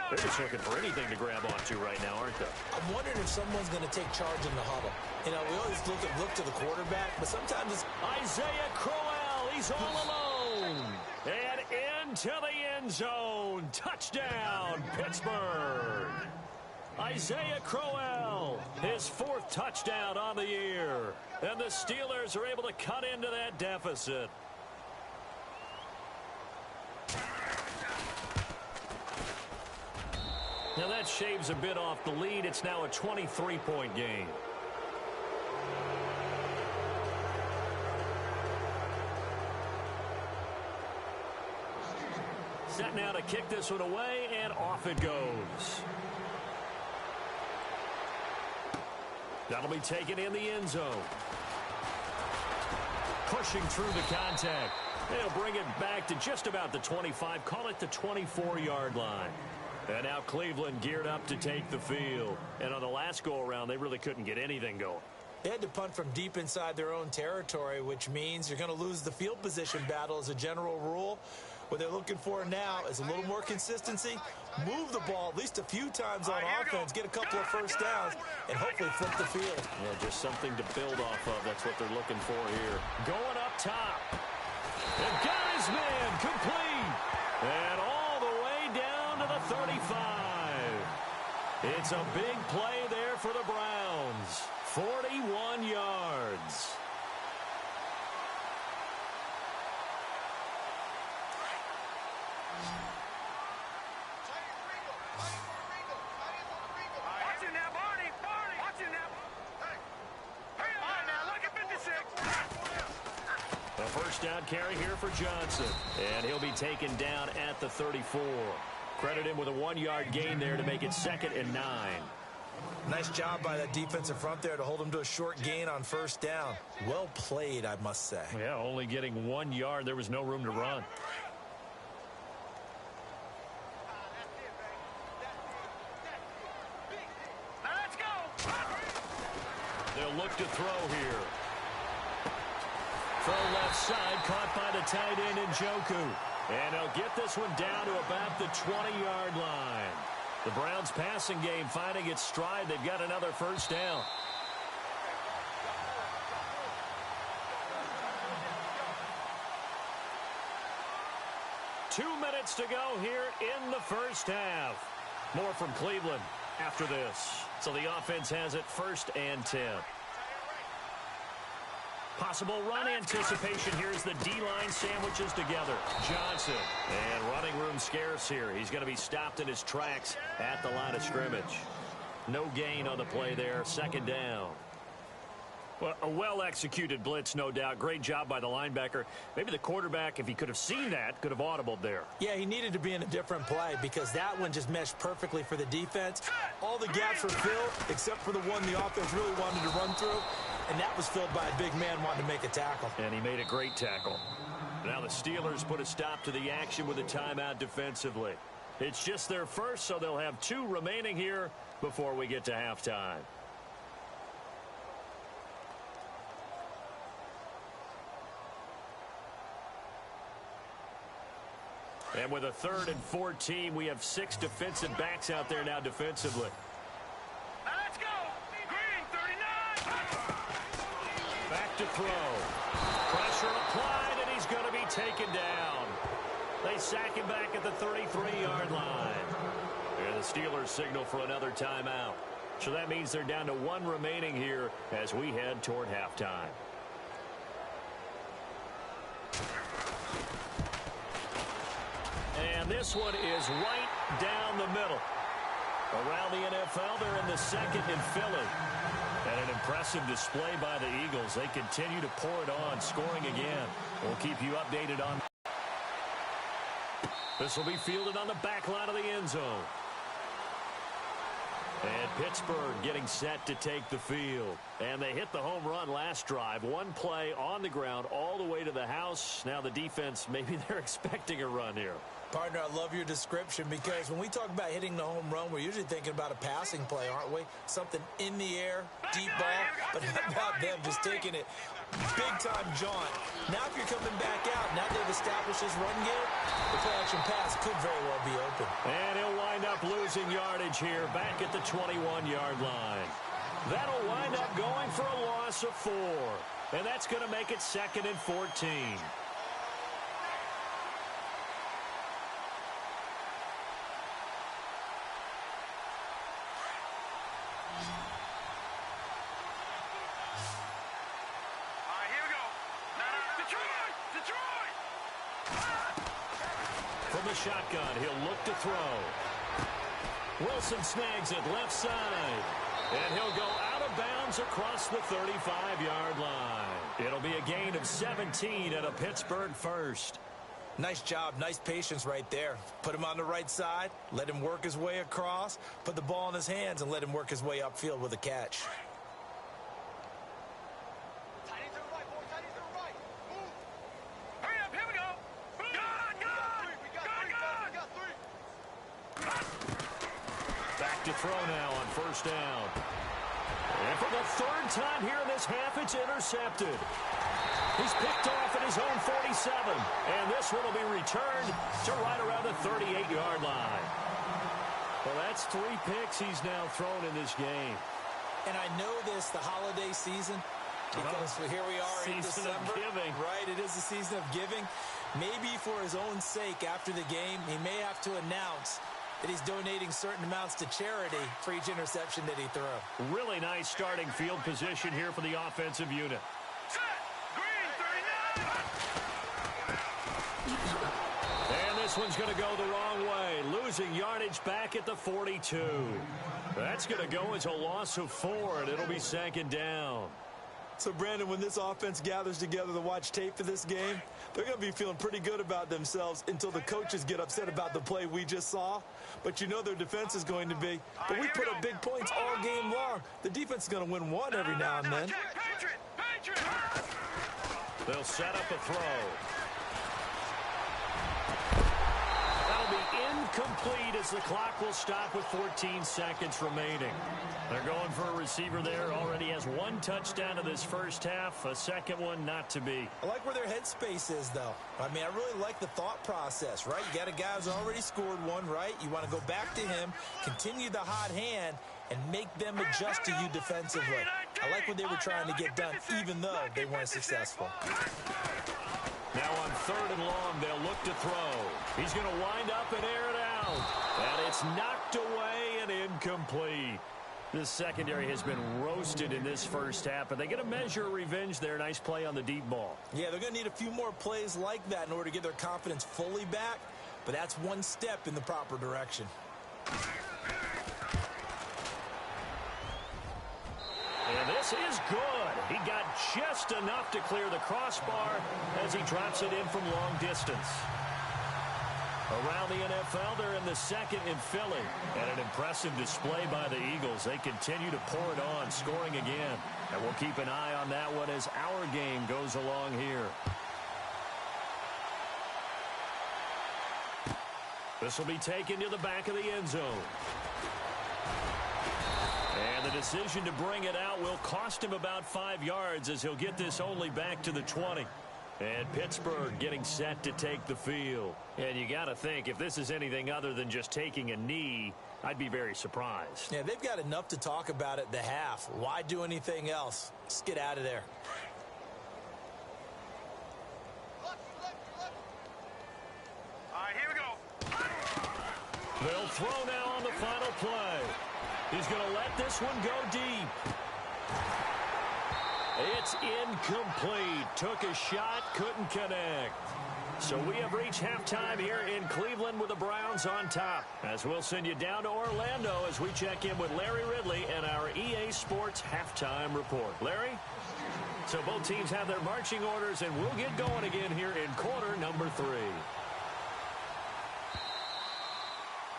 They're just looking for anything to grab onto right now, aren't they? I'm wondering if someone's going to take charge in the huddle. You know, we always look to the quarterback, but sometimes it's Isaiah Crowell. He's all alone. And into the end zone. Touchdown, Pittsburgh. Isaiah Crowell, his 4th touchdown on the year. And the Steelers are able to cut into that deficit. Now that shaves a bit off the lead. It's now a 23-point game. Set now to kick this one away, and off it goes. That'll be taken in the end zone. Pushing through the contact. They'll bring it back to just about the 25. Call it the 24-yard line. And now Cleveland geared up to take the field. And on the last go-around, they really couldn't get anything going. They had to punt from deep inside their own territory, which means you're going to lose the field position battle as a general rule. What they're looking for now is a little more consistency, move the ball at least a few times on offense, get a couple of first downs, and hopefully flip the field. Yeah, just something to build off of. That's what they're looking for here. Going up top. And got his man complete. And all the way down to the 35. It's a big play there for the Browns. 41 yards. Watching now, Barney. Watching now. Hey, all right, now, look at 56. A first down carry here for Johnson. And he'll be taken down at the 34. Credit him with a 1-yard gain there to make it 2nd and 9. Nice job by that defensive front there to hold him to a short gain on first down. Well played, I must say. Yeah, only getting 1 yard. There was no room to run. Let's go. They'll look to throw here. Throw left side, caught by the tight end Njoku. And he'll get this one down to about the 20-yard line. The Browns passing game finding its stride. They've got another first down. 2 minutes to go here in the first half. More from Cleveland after this. So the offense has it 1st and 10. Possible run anticipation. Here's the D-line sandwiches together. Johnson. And running room scarce here. He's going to be stopped in his tracks at the line of scrimmage. No gain on the play there. 2nd down. Well, a well-executed blitz, no doubt. Great job by the linebacker. Maybe the quarterback, if he could have seen that, could have audibled there. Yeah, he needed to be in a different play because that one just meshed perfectly for the defense. All the gaps were filled except for the one the offense really wanted to run through, and that was filled by a big man wanting to make a tackle. And he made a great tackle. Now the Steelers put a stop to the action with a timeout defensively. It's just their first, so they'll have 2 remaining here before we get to halftime. And with a 3rd and 14, we have 6 defensive backs out there now defensively. Now let's go. Green, 39. Back to throw. Pressure applied, and he's going to be taken down. They sack him back at the 33-yard line. And the Steelers signal for another timeout. So that means they're down to 1 remaining here as we head toward halftime. And this one is right down the middle. Around the NFL, they're in the 2nd in Philly. And an impressive display by the Eagles. They continue to pour it on, scoring again. We'll keep you updated on. This will be fielded on the back line of the end zone. And Pittsburgh getting set to take the field. And they hit the home run last drive. 1 play on the ground all the way to the house. Now the defense, maybe they're expecting a run here. Partner, I love your description because when we talk about hitting the home run, we're usually thinking about a passing play, aren't we? Something in the air, deep ball, but how about them just taking it big-time jaunt. Now if you're coming back out, now they've established this run game, the play-action pass could very well be open. And he'll wind up losing yardage here back at the 21-yard line. That'll wind up going for a loss of 4. And that's going to make it 2nd and 14. From the shotgun, he'll look to throw. Wilson snags it left side. And he'll go out of bounds across the 35-yard line. It'll be a gain of 17 and a Pittsburgh first. Nice job, nice patience right there. Put him on the right side, let him work his way across, put the ball in his hands, and let him work his way upfield with a catch. To throw now on 1st down. And for the 3rd time here in this half, it's intercepted. He's picked off at his own 47. And this one will be returned to right around the 38-yard line. Well, that's 3 picks he's now thrown in this game. And I know this, the holiday season, because here we are in December. Season of giving. Right, it is the season of giving. Maybe for his own sake after the game, he may have to announce that he's donating certain amounts to charity for each interception that he threw. Really nice starting field position here for the offensive unit. And this one's going to go the wrong way. Losing yardage back at the 42. That's going to go as a loss of 4, and it'll be 2nd down. So, Brandon, when this offense gathers together to watch tape for this game, they're going to be feeling pretty good about themselves until the coaches get upset about the play we just saw. But you know their defense is going to be. But we put up big points all game long. The defense is going to win one every now and then. They'll set up a throw. That'll be incomplete as the clock will stop with 14 seconds remaining. They're going for a receiver there. Already has 1 touchdown in this first half. A second one not to be. I like where their headspace is, though. I mean, I really like the thought process, right? You got a guy who's already scored 1, right? You want to go back to him, continue the hot hand, and make them adjust to you defensively. I like what they were trying to get done, even though they weren't successful. Now on 3rd and long. They'll look to throw. He's going to wind up and air it out. And it's knocked away and incomplete. This secondary has been roasted in this first half, but they get a measure of revenge there. Nice play on the deep ball. Yeah, they're going to need a few more plays like that in order to get their confidence fully back, but that's one step in the proper direction. And this is good. He got just enough to clear the crossbar as he drops it in from long distance. Around the NFL, they're in the 2nd in Philly. And an impressive display by the Eagles. They continue to pour it on, scoring again. And we'll keep an eye on that one as our game goes along here. This will be taken to the back of the end zone. And the decision to bring it out will cost him about 5 yards as he'll get this only back to the 20. And Pittsburgh getting set to take the field. And you got to think, if this is anything other than just taking a knee, I'd be very surprised. Yeah, they've got enough to talk about at the half. Why do anything else? Just get out of there. All right, here we go. They'll throw now on the final play. He's going to let this one go deep. It's incomplete. Took a shot, couldn't connect. So we have reached halftime here in Cleveland with the Browns on top. As we'll send you down to Orlando as we check in with Larry Ridley and our EA Sports halftime report. Larry? So both teams have their marching orders, and we'll get going again here in quarter number 3.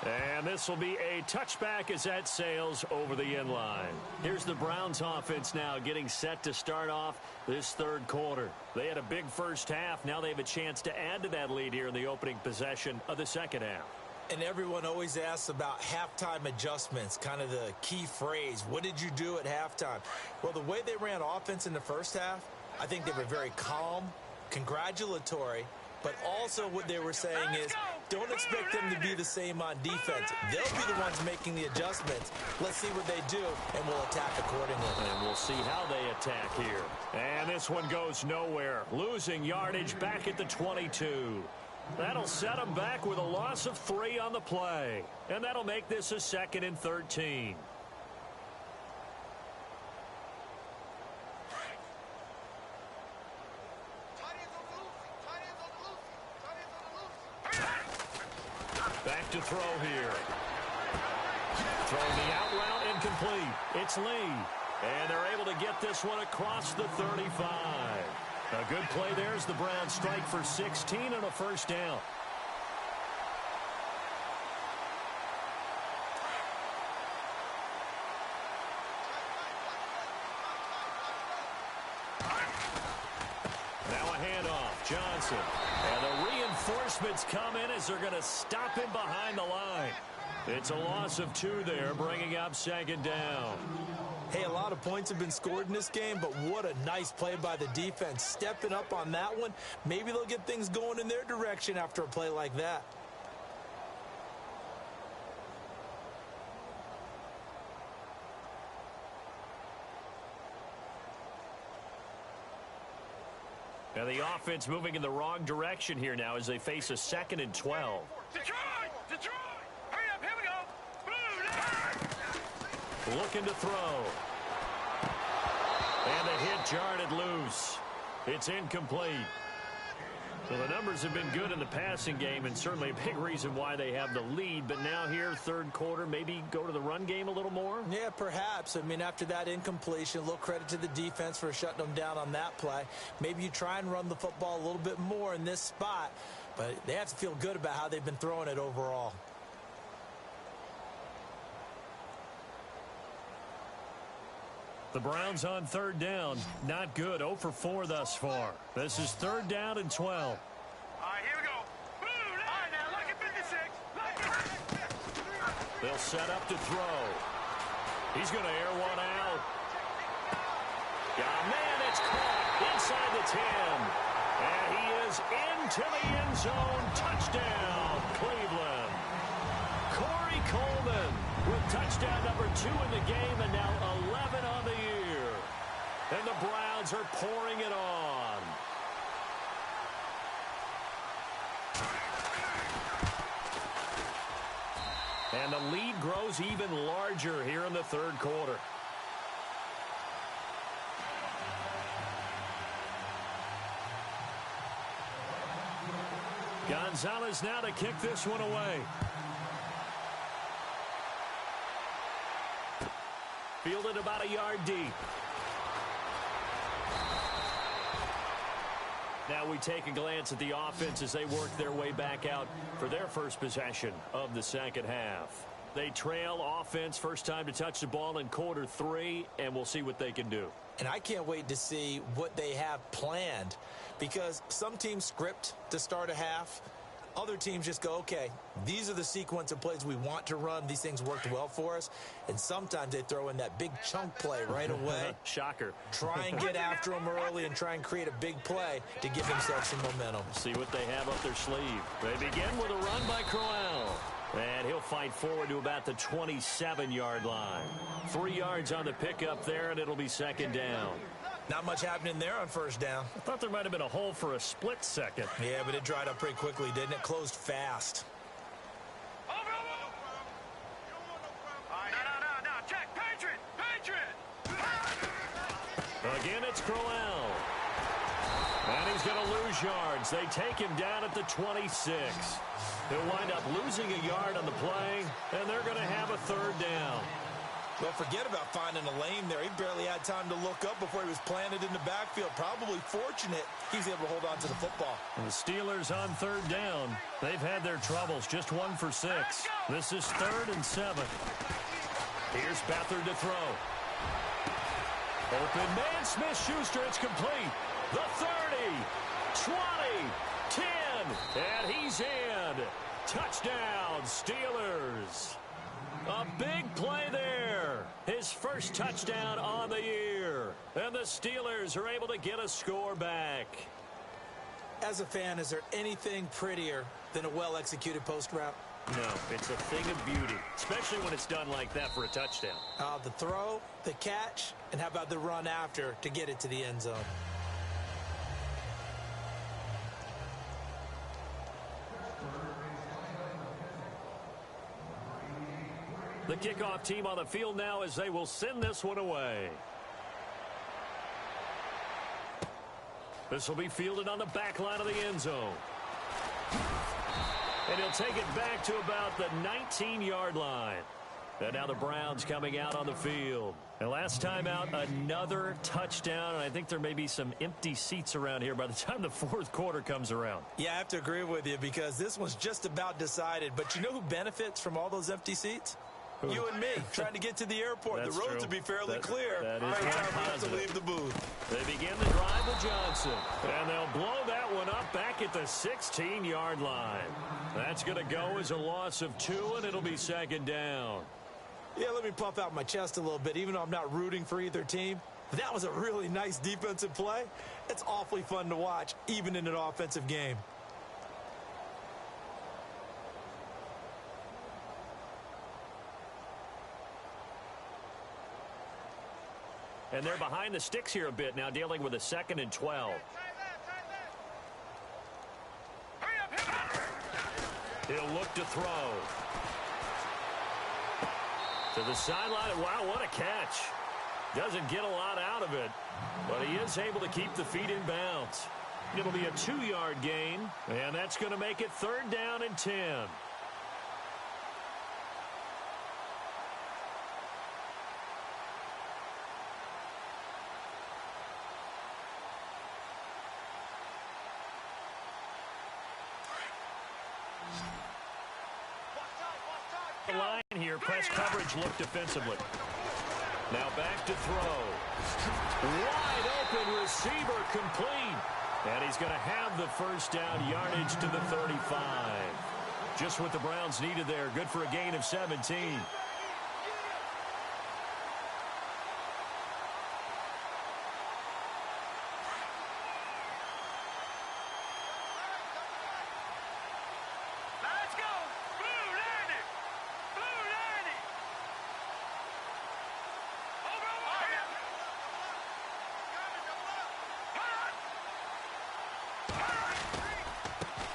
And this will be a touchback as that sails over the end line. Here's the Browns offense now getting set to start off this 3rd quarter. They had a big first half. Now they have a chance to add to that lead here in the opening possession of the 2nd half. And everyone always asks about halftime adjustments, kind of the key phrase. What did you do at halftime? Well, the way they ran offense in the first half, I think they were very calm, congratulatory, but also what they were saying is, don't expect them to be the same on defense. They'll be the ones making the adjustments. Let's see what they do, and we'll attack accordingly. And we'll see how they attack here. And this one goes nowhere. Losing yardage back at the 22. That'll set them back with a loss of 3 on the play. And that'll make this a 2nd and 13. Back to throw here. Throwing the out route incomplete. It's Lee. And they're able to get this one across the 35. A good play there as the Browns strike for 16 on a first down. Now a handoff. Johnson. And the reinforcements come in as they're going to stop him behind the line. It's a loss of 2 there, bringing up 2nd down. Hey, a lot of points have been scored in this game, but what a nice play by the defense. Stepping up on that one, maybe they'll get things going in their direction after a play like that. And the offense moving in the wrong direction here now as they face a 2nd and 12. Detroit! Detroit! Hurry up, here we go! Blue, Looking to throw. And the hit jarred loose. It's incomplete. So the numbers have been good in the passing game and certainly a big reason why they have the lead. But now here, 3rd quarter, maybe go to the run game a little more? Yeah, perhaps. I mean, after that incompletion, a little credit to the defense for shutting them down on that play. Maybe you try and run the football a little bit more in this spot. But they have to feel good about how they've been throwing it overall. The Browns on 3rd down. Not good. 0 for 4 thus far. This is 3rd down and 12. all right, here we go. Blue, all right, now look at 56. They'll set up to throw. He's going to air one out. Man, it's caught inside the 10. And he is into the end zone. Touchdown, Cleveland. Corey Coleman with touchdown number 2 in the game and now 11 on the year. And the Browns are pouring it on. And the lead grows even larger here in the third quarter. Gonzalez now to kick this one away. Fielded about a yard deep. Now we take a glance at the offense as they work their way back out for their first possession of the second half. They trail offense first time to touch the ball in quarter 3, and we'll see what they can do. And I can't wait to see what they have planned, because some teams script to start a half. Other teams just go, okay, these are the sequence of plays we want to run. These things worked well for us. And sometimes they throw in that big chunk play right away. Shocker. Try and get after them early and try and create a big play to give themselves some momentum. See what they have up their sleeve. They begin with a run by Crowell. And he'll fight forward to about the 27-yard line. 3 yards on the pickup there, and it'll be second down. Not much happening there on first down. I thought there might have been a hole for a split second. Yeah, but it dried up pretty quickly, didn't it? Closed fast. No. Check. Patriot. Again, it's Crowell. And he's going to lose yards. They take him down at the 26. He'll wind up losing a yard on the play, and they're going to have a third down. Well, forget about finding a lane there. He barely had time to look up before he was planted in the backfield. Probably fortunate he was able to hold on to the football. And the Steelers on third down. They've had their troubles. Just 1 for 6. This is 3rd and 7. Here's Beathard to throw. Open man, Smith-Schuster. It's complete. The 30, 20, 10, and he's in. Touchdown, Steelers. A big play there. His first touchdown on the year. And the Steelers are able to get a score back. As a fan, is there anything prettier than a well-executed post route? No, it's a thing of beauty, especially when it's done like that for a touchdown. The throw, the catch, and how about the run after to get it to the end zone? The kickoff team on the field now as they will send this one away. This will be fielded on the back line of the end zone. And he'll take it back to about the 19-yard line. And now the Browns coming out on the field. And last time out, another touchdown. And I think there may be some empty seats around here by the time the fourth quarter comes around. Yeah, I have to agree with you because this one's just about decided. But you know who benefits from all those empty seats? Who? You and me, trying to get to the airport. The roads will be fairly clear. That is by the time we have positive. to leave the booth. They begin the drive with Johnson. And they'll blow that one up back at the 16-yard line. That's going to go as a loss of 2, and it'll be second down. Yeah, let me puff out my chest a little bit, even though I'm not rooting for either team. That was a really nice defensive play. It's awfully fun to watch, even in an offensive game. And they're behind the sticks here a bit now, dealing with a 2nd and 12. He'll look to throw. To the sideline. Wow, what a catch. Doesn't get a lot out of it, but he is able to keep the feet in bounds. It'll be a 2-yard gain, and that's going to make it 3rd down and 10. The line here, press coverage look defensively. Now back to throw. Wide open receiver complete. And he's going to have the first down, yardage to the 35. Just what the Browns needed there. Good for a gain of 17.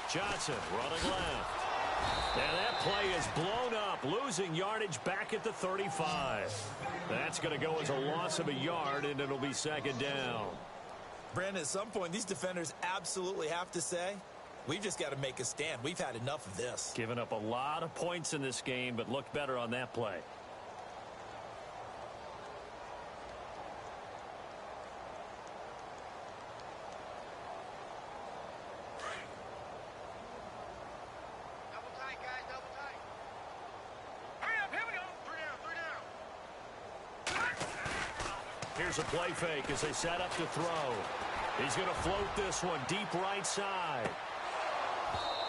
Johnson running left. And that play is blown up, losing yardage back at the 35. That's going to go as a loss of a yard, and it'll be second down. Brandon, at some point, these defenders absolutely have to say, we've just got to make a stand. We've had enough of this. Giving up a lot of points in this game, but looked better on that play. Here's a play fake as they set up to throw. He's going to float this one deep right side.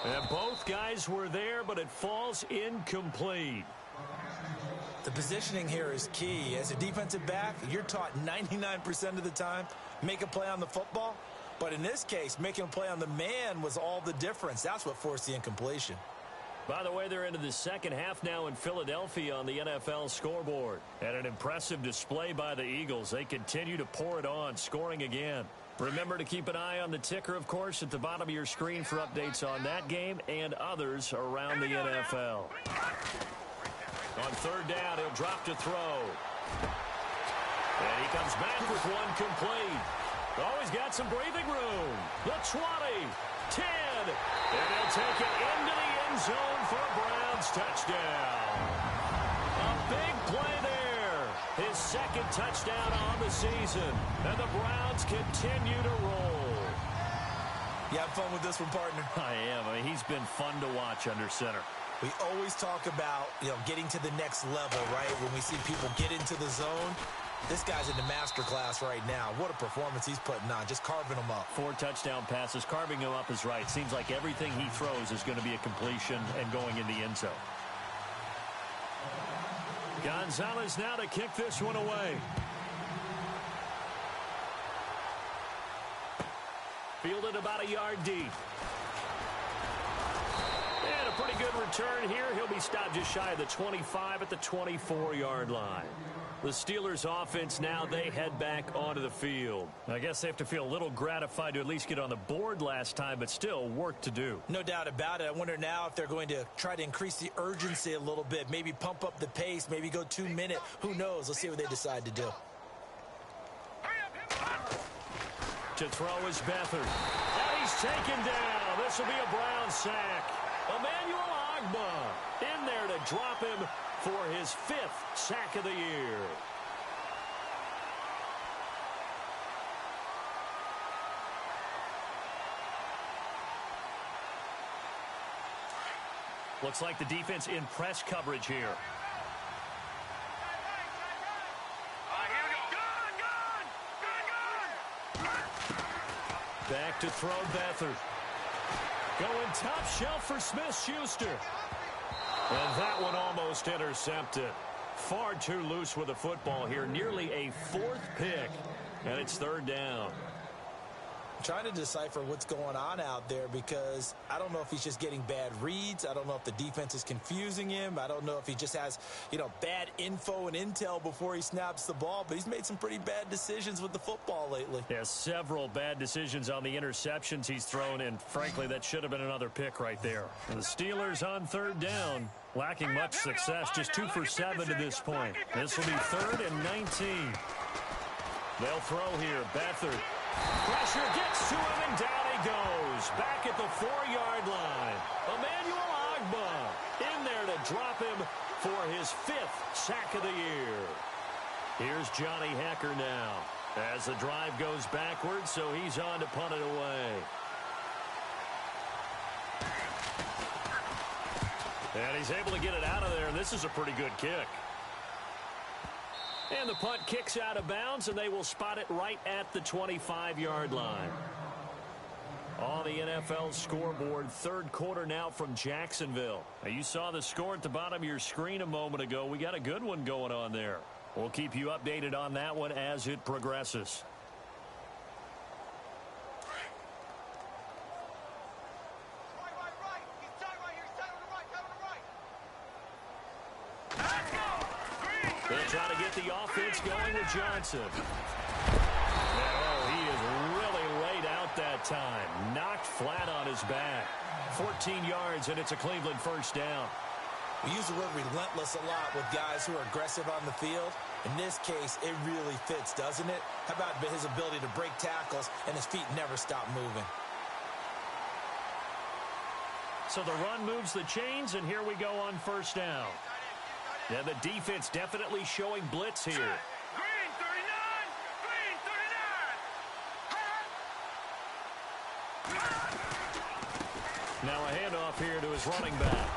And both guys were there, but it falls incomplete. The positioning here is key. As a defensive back, you're taught 99% of the time, make a play on the football. But in this case, making a play on the man was all the difference. That's what forced the incompletion. By the way, they're into the second half now in Philadelphia on the NFL scoreboard. And an impressive display by the Eagles. They continue to pour it on, scoring again. Remember to keep an eye on the ticker, of course, at the bottom of your screen for updates on that game and others around the NFL. On third down, he'll drop to throw. And he comes back with one complete. Oh, he's got some breathing room. The 20, 10, and he'll take it into the end zone for a Browns touchdown. A big play there. His second touchdown on the season. And the Browns continue to roll. You have fun with this one, partner? I am. I mean, he's been fun to watch under center. We always talk about, getting to the next level, right? When we see people get into the zone. This guy's in the master class right now. What a performance he's putting on, just carving them up. 4 touchdown passes. Carving him up is right. Seems like everything he throws is going to be a completion and going in the end zone. Gonzalez now to kick this one away. Fielded about a yard deep. And a pretty good return here. He'll be stopped just shy of the 25 at the 24-yard line. The Steelers offense now, they head back onto the field. I guess they have to feel a little gratified to at least get on the board last time, but still work to do. No doubt about it. I wonder now if they're going to try to increase the urgency a little bit, maybe pump up the pace, maybe go 2 minute. Who knows? Let's see what they decide to do. To throw is Beathard. And he's taken down. This will be a Brown sack. Emmanuel Ogbah in there to drop him for his 5th sack of the year. Looks like the defense in press coverage here. Back to throw Beathard. Going top shelf for Smith-Schuster. And that one almost intercepted. Far too loose with the football here. Nearly a 4th pick. And it's third down. I'm trying to decipher what's going on out there because I don't know if he's just getting bad reads. I don't know if the defense is confusing him. I don't know if he just has, bad info and intel before he snaps the ball. But he's made some pretty bad decisions with the football lately. Yeah, several bad decisions on the interceptions he's thrown. And frankly, that should have been another pick right there. And the Steelers on third down. Lacking much success. Just 2 for 7 to this point. This will be 3rd and 19. They'll throw here. Beathard. Pressure gets to him, and down he goes. Back at the 4-yard line. Emmanuel Ogbah in there to drop him for his 5th sack of the year. Here's Johnny Hecker now as the drive goes backwards, so he's on to punt it away. And he's able to get it out of there, and this is a pretty good kick. And the punt kicks out of bounds, and they will spot it right at the 25-yard line. On the NFL scoreboard, third quarter now from Jacksonville. Now, you saw the score at the bottom of your screen a moment ago. We got a good one going on there. We'll keep you updated on that one as it progresses. They'll try to get the offense going with Johnson. Oh, he is really laid out that time. Knocked flat on his back. 14 yards, and it's a Cleveland first down. We use the word relentless a lot with guys who are aggressive on the field. In this case, it really fits, doesn't it? How about his ability to break tackles and his feet never stop moving? So the run moves the chains, and here we go on first down. Yeah, the defense definitely showing blitz here. Green 39! Now a handoff here to his running back.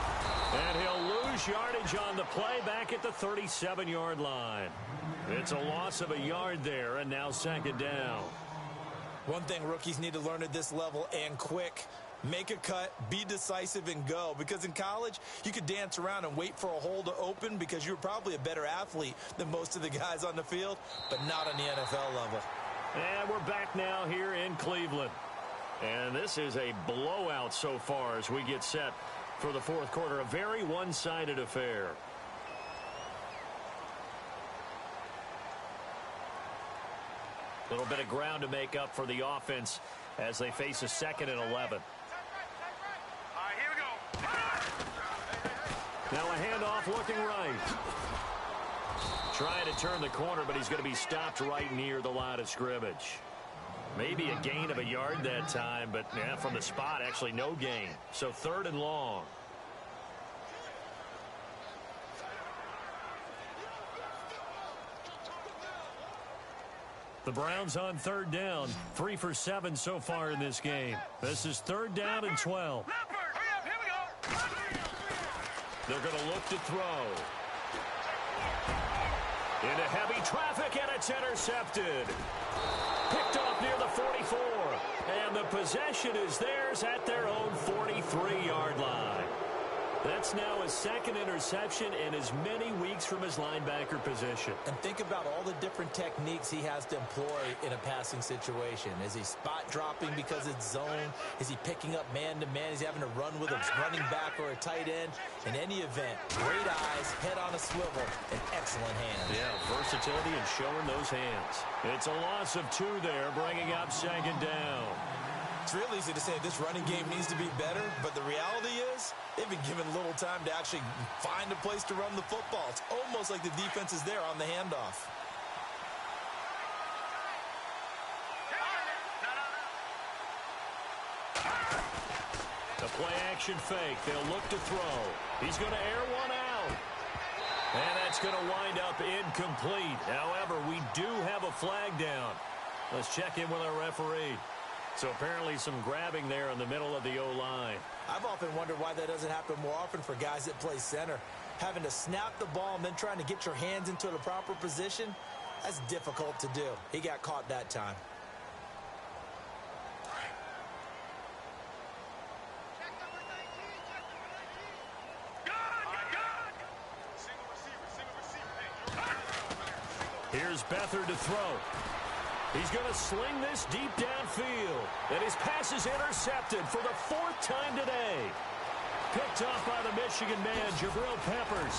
And he'll lose yardage on the play back at the 37-yard line. It's a loss of a yard there, and now second down. One thing rookies need to learn at this level, and quick: make a cut, be decisive, and go. Because in college, you could dance around and wait for a hole to open because you're probably a better athlete than most of the guys on the field, but not on the NFL level. And we're back now here in Cleveland. And this is a blowout so far as we get set for the fourth quarter. A very one-sided affair. A little bit of ground to make up for the offense as they face a 2nd and 11. All right, here we go. Now a handoff looking right. Trying to turn the corner, but he's going to be stopped right near the line of scrimmage. Maybe a gain of a yard that time, but yeah, from the spot, actually no gain. So 3rd and long. The Browns on 3rd down, 3 for 7 so far in this game. This is 3rd down and 12. They're going to look to throw. Into heavy traffic, and it's intercepted. Picked off near the 44. And the possession is theirs at their own 43-yard line. That's now his 2nd interception in as many weeks from his linebacker position. And think about all the different techniques he has to employ in a passing situation. Is he spot dropping because it's zone? Is he picking up man-to-man? Is he having to run with a running back or a tight end? In any event, great eyes, head on a swivel, and excellent hands. Yeah, versatility and showing those hands. It's a loss of 2 there, bringing up 2nd down. It's real easy to say this running game needs to be better, but the reality is they've been given little time to actually find a place to run the football. It's almost like the defense is there on the handoff. The play-action fake. They'll look to throw. He's going to air one out. And that's going to wind up incomplete. However, we do have a flag down. Let's check in with our referee. So apparently some grabbing there in the middle of the O-line. I've often wondered why that doesn't happen more often for guys that play center. Having to snap the ball and then trying to get your hands into the proper position, that's difficult to do. He got caught that time. Here's Beathard to throw. He's going to sling this deep downfield. And his pass is intercepted for the 4th time today. Picked off by the Michigan man, Jabril Peppers.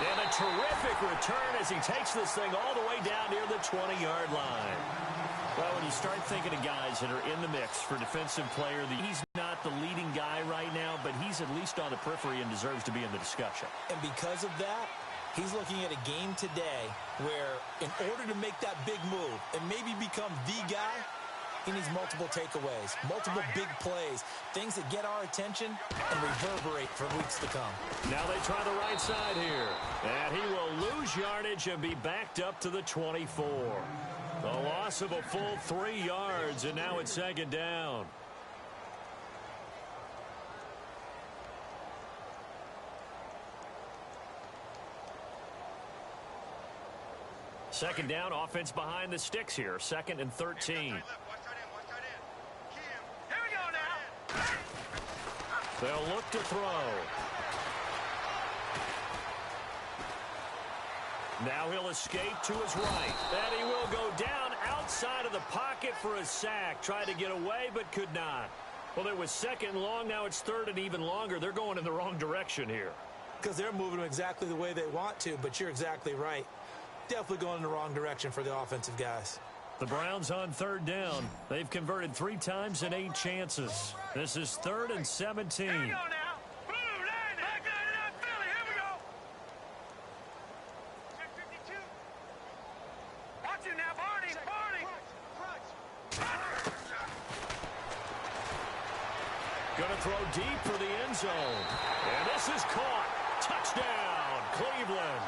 And a terrific return as he takes this thing all the way down near the 20-yard line. Well, when you start thinking of guys that are in the mix for defensive player, he's not the leading guy right now, but he's at least on the periphery and deserves to be in the discussion. And because of that, he's looking at a game today where in order to make that big move and maybe become the guy, he needs multiple takeaways, multiple big plays, things that get our attention and reverberate for weeks to come. Now they try the right side here. And he will lose yardage and be backed up to the 24. A loss of a full 3 yards, and now it's 2nd down. Second down, offense behind the sticks here. 2nd and 13. Here we go now. They'll look to throw. Now he'll escape to his right. And he will go down outside of the pocket for a sack. Tried to get away, but could not. Well, it was 2nd and long. Now it's 3rd and even longer. They're going in the wrong direction here. Because they're moving exactly the way they want to, but you're exactly right. Definitely going in the wrong direction for the offensive guys. The Browns on third down. They've converted 3 times in 8 chances. This is 3rd and 17. Here we go now. Blue line. Back line it up, Philly. Here we go. 652. Watch him now, Barney. Barney. Gonna throw deep for the end zone. And this is caught. Touchdown, Cleveland.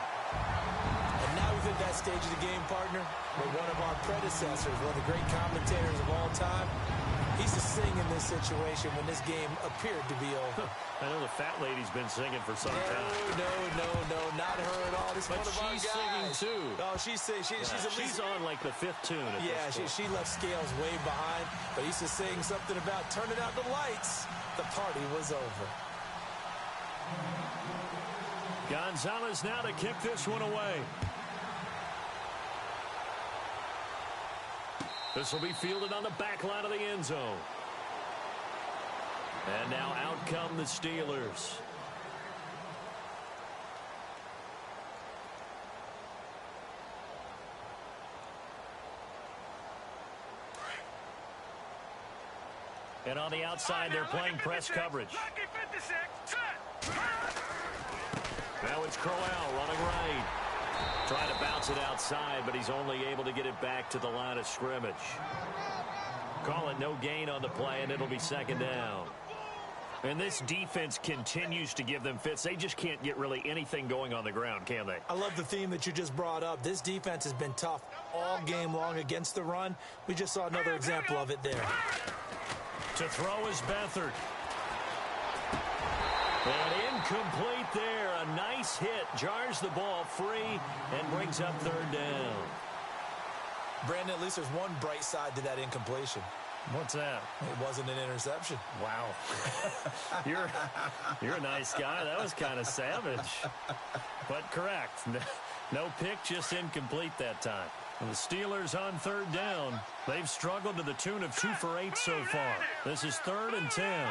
And now we've hit that stage of the game, partner, where one of our predecessors, one of the great commentators of all time, he's to sing in this situation when this game appeared to be over. I know the fat lady's been singing for some time. No, not her at all. This is But one of our she's guys. singing too. Oh, she's at least She's on like the 5th tune at this point. she left Scales way behind, but he's just saying something about turning out the lights. The party was over. Gonzalez now to kick this one away. This will be fielded on the back line of the end zone. And now out come the Steelers. And on the outside, they're playing press coverage. Lucky 56. Set. Now it's Crowell running right. Trying to bounce it outside, but he's only able to get it back to the line of scrimmage. Call it no gain on the play, and it'll be 2nd down. And this defense continues to give them fits. They just can't get really anything going on the ground, can they? I love the theme that you just brought up. This defense has been tough all game long against the run. We just saw another example of it there. To throw is Beathard. And incomplete there. A nice hit. Jars the ball free and brings up 3rd down. Brandon, at least there's one bright side to that incompletion. What's that? It wasn't an interception. Wow. You're a nice guy. That was kind of savage. But correct. No pick, just incomplete that time. And the Steelers on 3rd down. They've struggled to the tune of 2 for 8 so far. This is 3rd and 10.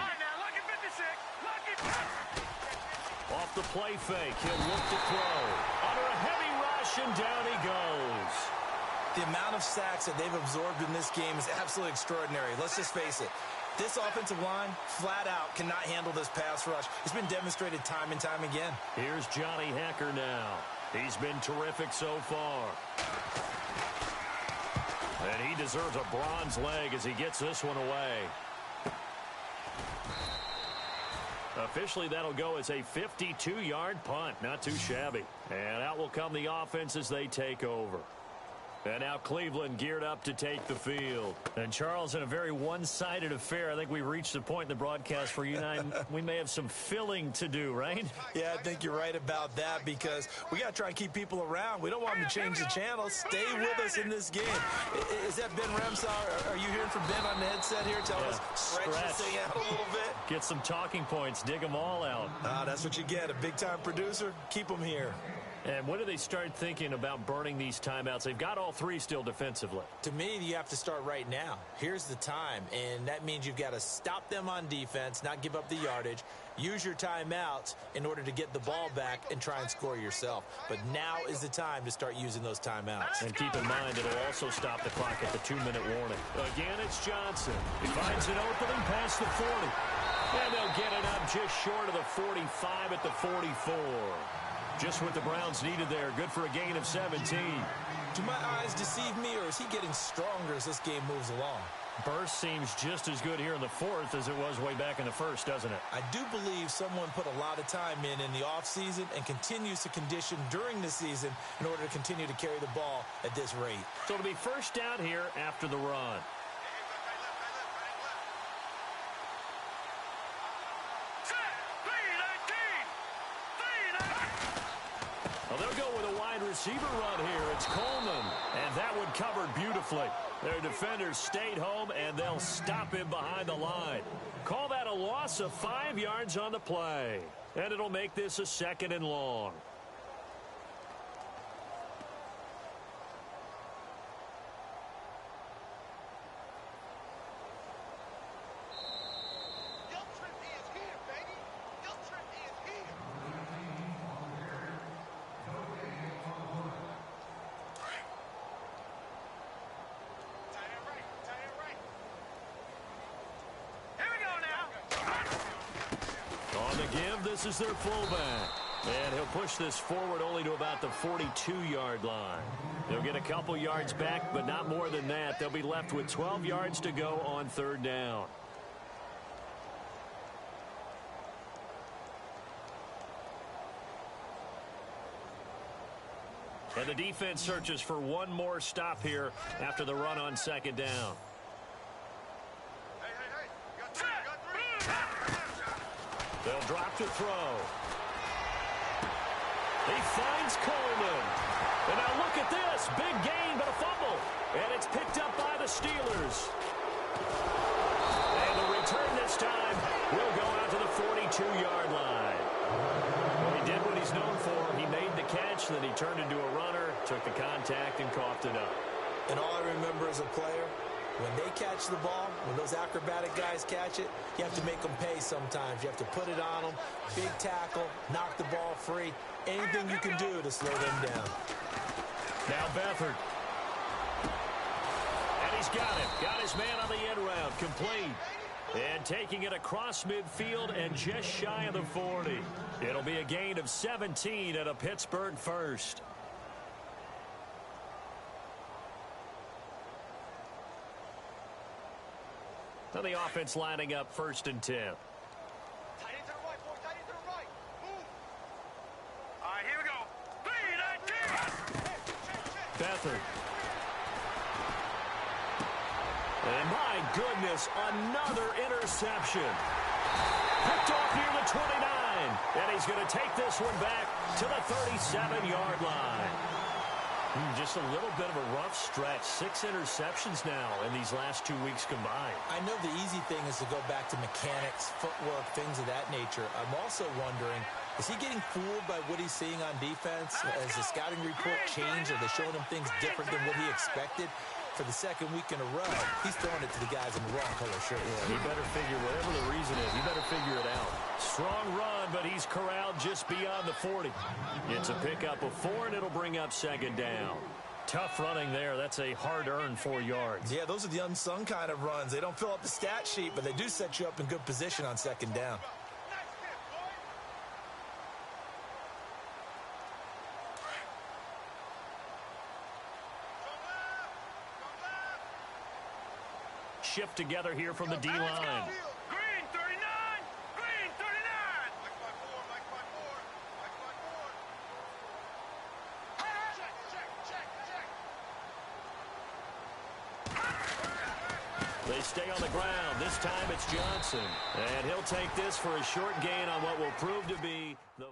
Off the play fake, he'll look to throw. Under a heavy rush, and down he goes. The amount of sacks that they've absorbed in this game is absolutely extraordinary. Let's just face it. This offensive line, flat out, cannot handle this pass rush. It's been demonstrated time and time again. Here's Johnny Hecker now. He's been terrific so far. And he deserves a bronze leg as he gets this one away. Officially, that'll go as a 52-yard punt. Not too shabby. And out will come the offense as they take over. And now Cleveland geared up to take the field. And Charles, in a very one-sided affair, I think we reached the point in the broadcast where you and I, we may have some filling to do, right? Yeah, I think you're right about that because we got to try and keep people around. We don't want them to change the channel. Stay with us in this game. Is that Ben Ramsar? Are you hearing from Ben on the headset here? Tell us, stretch this thing out a little bit. Get some talking points. Dig them all out. That's what you get. A big-time producer. Keep them here. And when do they start thinking about burning these timeouts? They've got all 3 still defensively. To me, you have to start right now. Here's the time, and that means you've got to stop them on defense, not give up the yardage, use your timeouts in order to get the ball back and try and score yourself. But now is the time to start using those timeouts. And keep in mind, it'll also stop the clock at the 2-minute warning. Again, it's Johnson. He finds an opening past the 40. And they'll get it up just short of the 45 at the 44. Just what the Browns needed there. Good for a gain of 17. Do my eyes deceive me, or is he getting stronger as this game moves along? Burst seems just as good here in the 4th as it was way back in the 1st, doesn't it? I do believe someone put a lot of time in the offseason and continues to condition during the season in order to continue to carry the ball at this rate. So it'll be 1st down here after the run. Well, they'll go with a wide receiver run here. It's Coleman. And that one covered beautifully. Their defenders stayed home, and they'll stop him behind the line. Call that a loss of 5 yards on the play. And it'll make this a 2nd and long. give. This is their fullback. And he'll push this forward only to about the 42-yard line. They'll get a couple yards back, but not more than that. They'll be left with 12 yards to go on third down. And the defense searches for one more stop here after the run on second down. They'll drop to throw. He finds Coleman. And now look at this. Big gain, but a fumble. And it's picked up by the Steelers. And the return this time will go out to the 42-yard line. Well, he did what he's known for. He made the catch, then he turned into a runner, took the contact, and coughed it up. And all I remember as a player, when they catch the ball, when those acrobatic guys catch it, you have to make them pay sometimes. You have to put it on them, big tackle, knock the ball free, anything you can do to slow them down. Now Beathard. And he's got it. Got his man on the end route, complete. And taking it across midfield and just shy of the 40. It'll be a gain of 17 at a Pittsburgh first. Now the offense lining up 1st and 10. Tight end to the right, boy. Tight end to the right. Move. All right, here we go. 3, 19. Beathard. And my goodness, another interception. Picked off near the 29. And he's going to take this one back to the 37-yard line. Just a little bit of a rough stretch. 6 interceptions now in these last 2 weeks combined. I know the easy thing is to go back to mechanics, footwork, things of that nature. I'm also wondering, is he getting fooled by what he's seeing on defense? Has the scouting report changed? Are they showing him things different than what he expected? For the second week in a row, he's throwing it to the guys in the wrong color shirt. Yeah, he better figure, whatever the reason is, he better figure it out. Strong run, but he's corralled just beyond the 40. It's a pickup of 4, and it'll bring up second down. Tough running there. That's a hard-earned 4 yards. Yeah, those are the unsung kind of runs. They don't fill up the stat sheet, but they do set you up in good position on second down. Shift together here from the D-line. Green 39. Green 39. They stay on the ground. This time it's Johnson. And he'll take this for a short gain on what will prove to be the...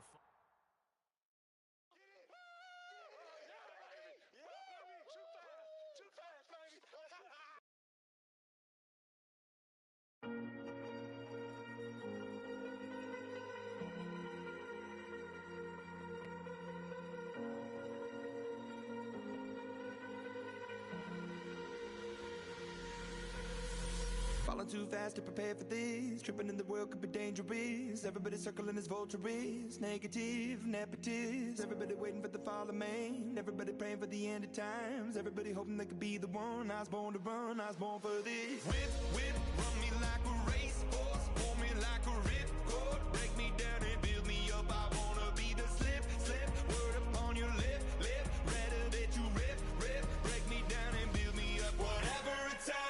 Falling too fast to prepare for this. Tripping in the world could be dangerous. Everybody circling as vultures. Negative, nepotist. Everybody waiting for the fall of man. Everybody praying for the end of times. Everybody hoping they could be the one. I was born to run, I was born for this. Whip, run me like a racehorse. Pull me like a ripcord. Break me down and build me up. I wanna be the slip. Word upon your lip. Rather that you rip. Break me down and build me up. Whatever it takes.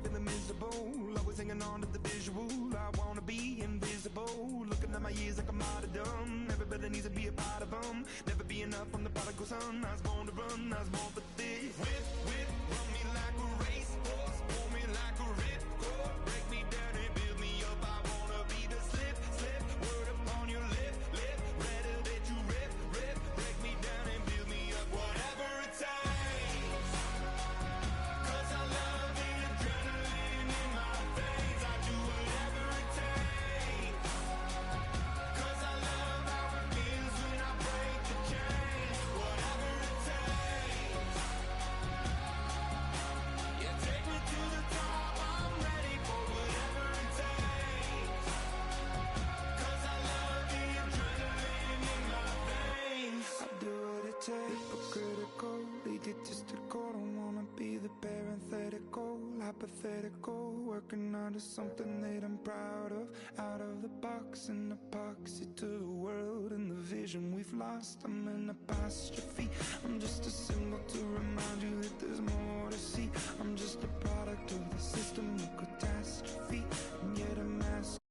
Feeling miserable, always hanging on to the visual. I wanna be invisible, looking at my years like I'm martyrdom. Everybody needs to be a part of them. Never be enough from the prodigal son. I was born to run, I was born for this. Whip, run me like a racehorse. Pull me like a ripcord. Break me down and build me up. I wanna be the slip. Word upon your lip. Rather that you rip. Break me down and build me up. Whatever it takes. 'Cause I love the adrenaline in my veins. I do whatever it takes. something that I'm proud of. Out of the box and epoxy to the world and the vision we've lost. I'm an apostrophe. I'm just a symbol to remind you that there's more to see. I'm just a product of the system of catastrophe, and yet a master.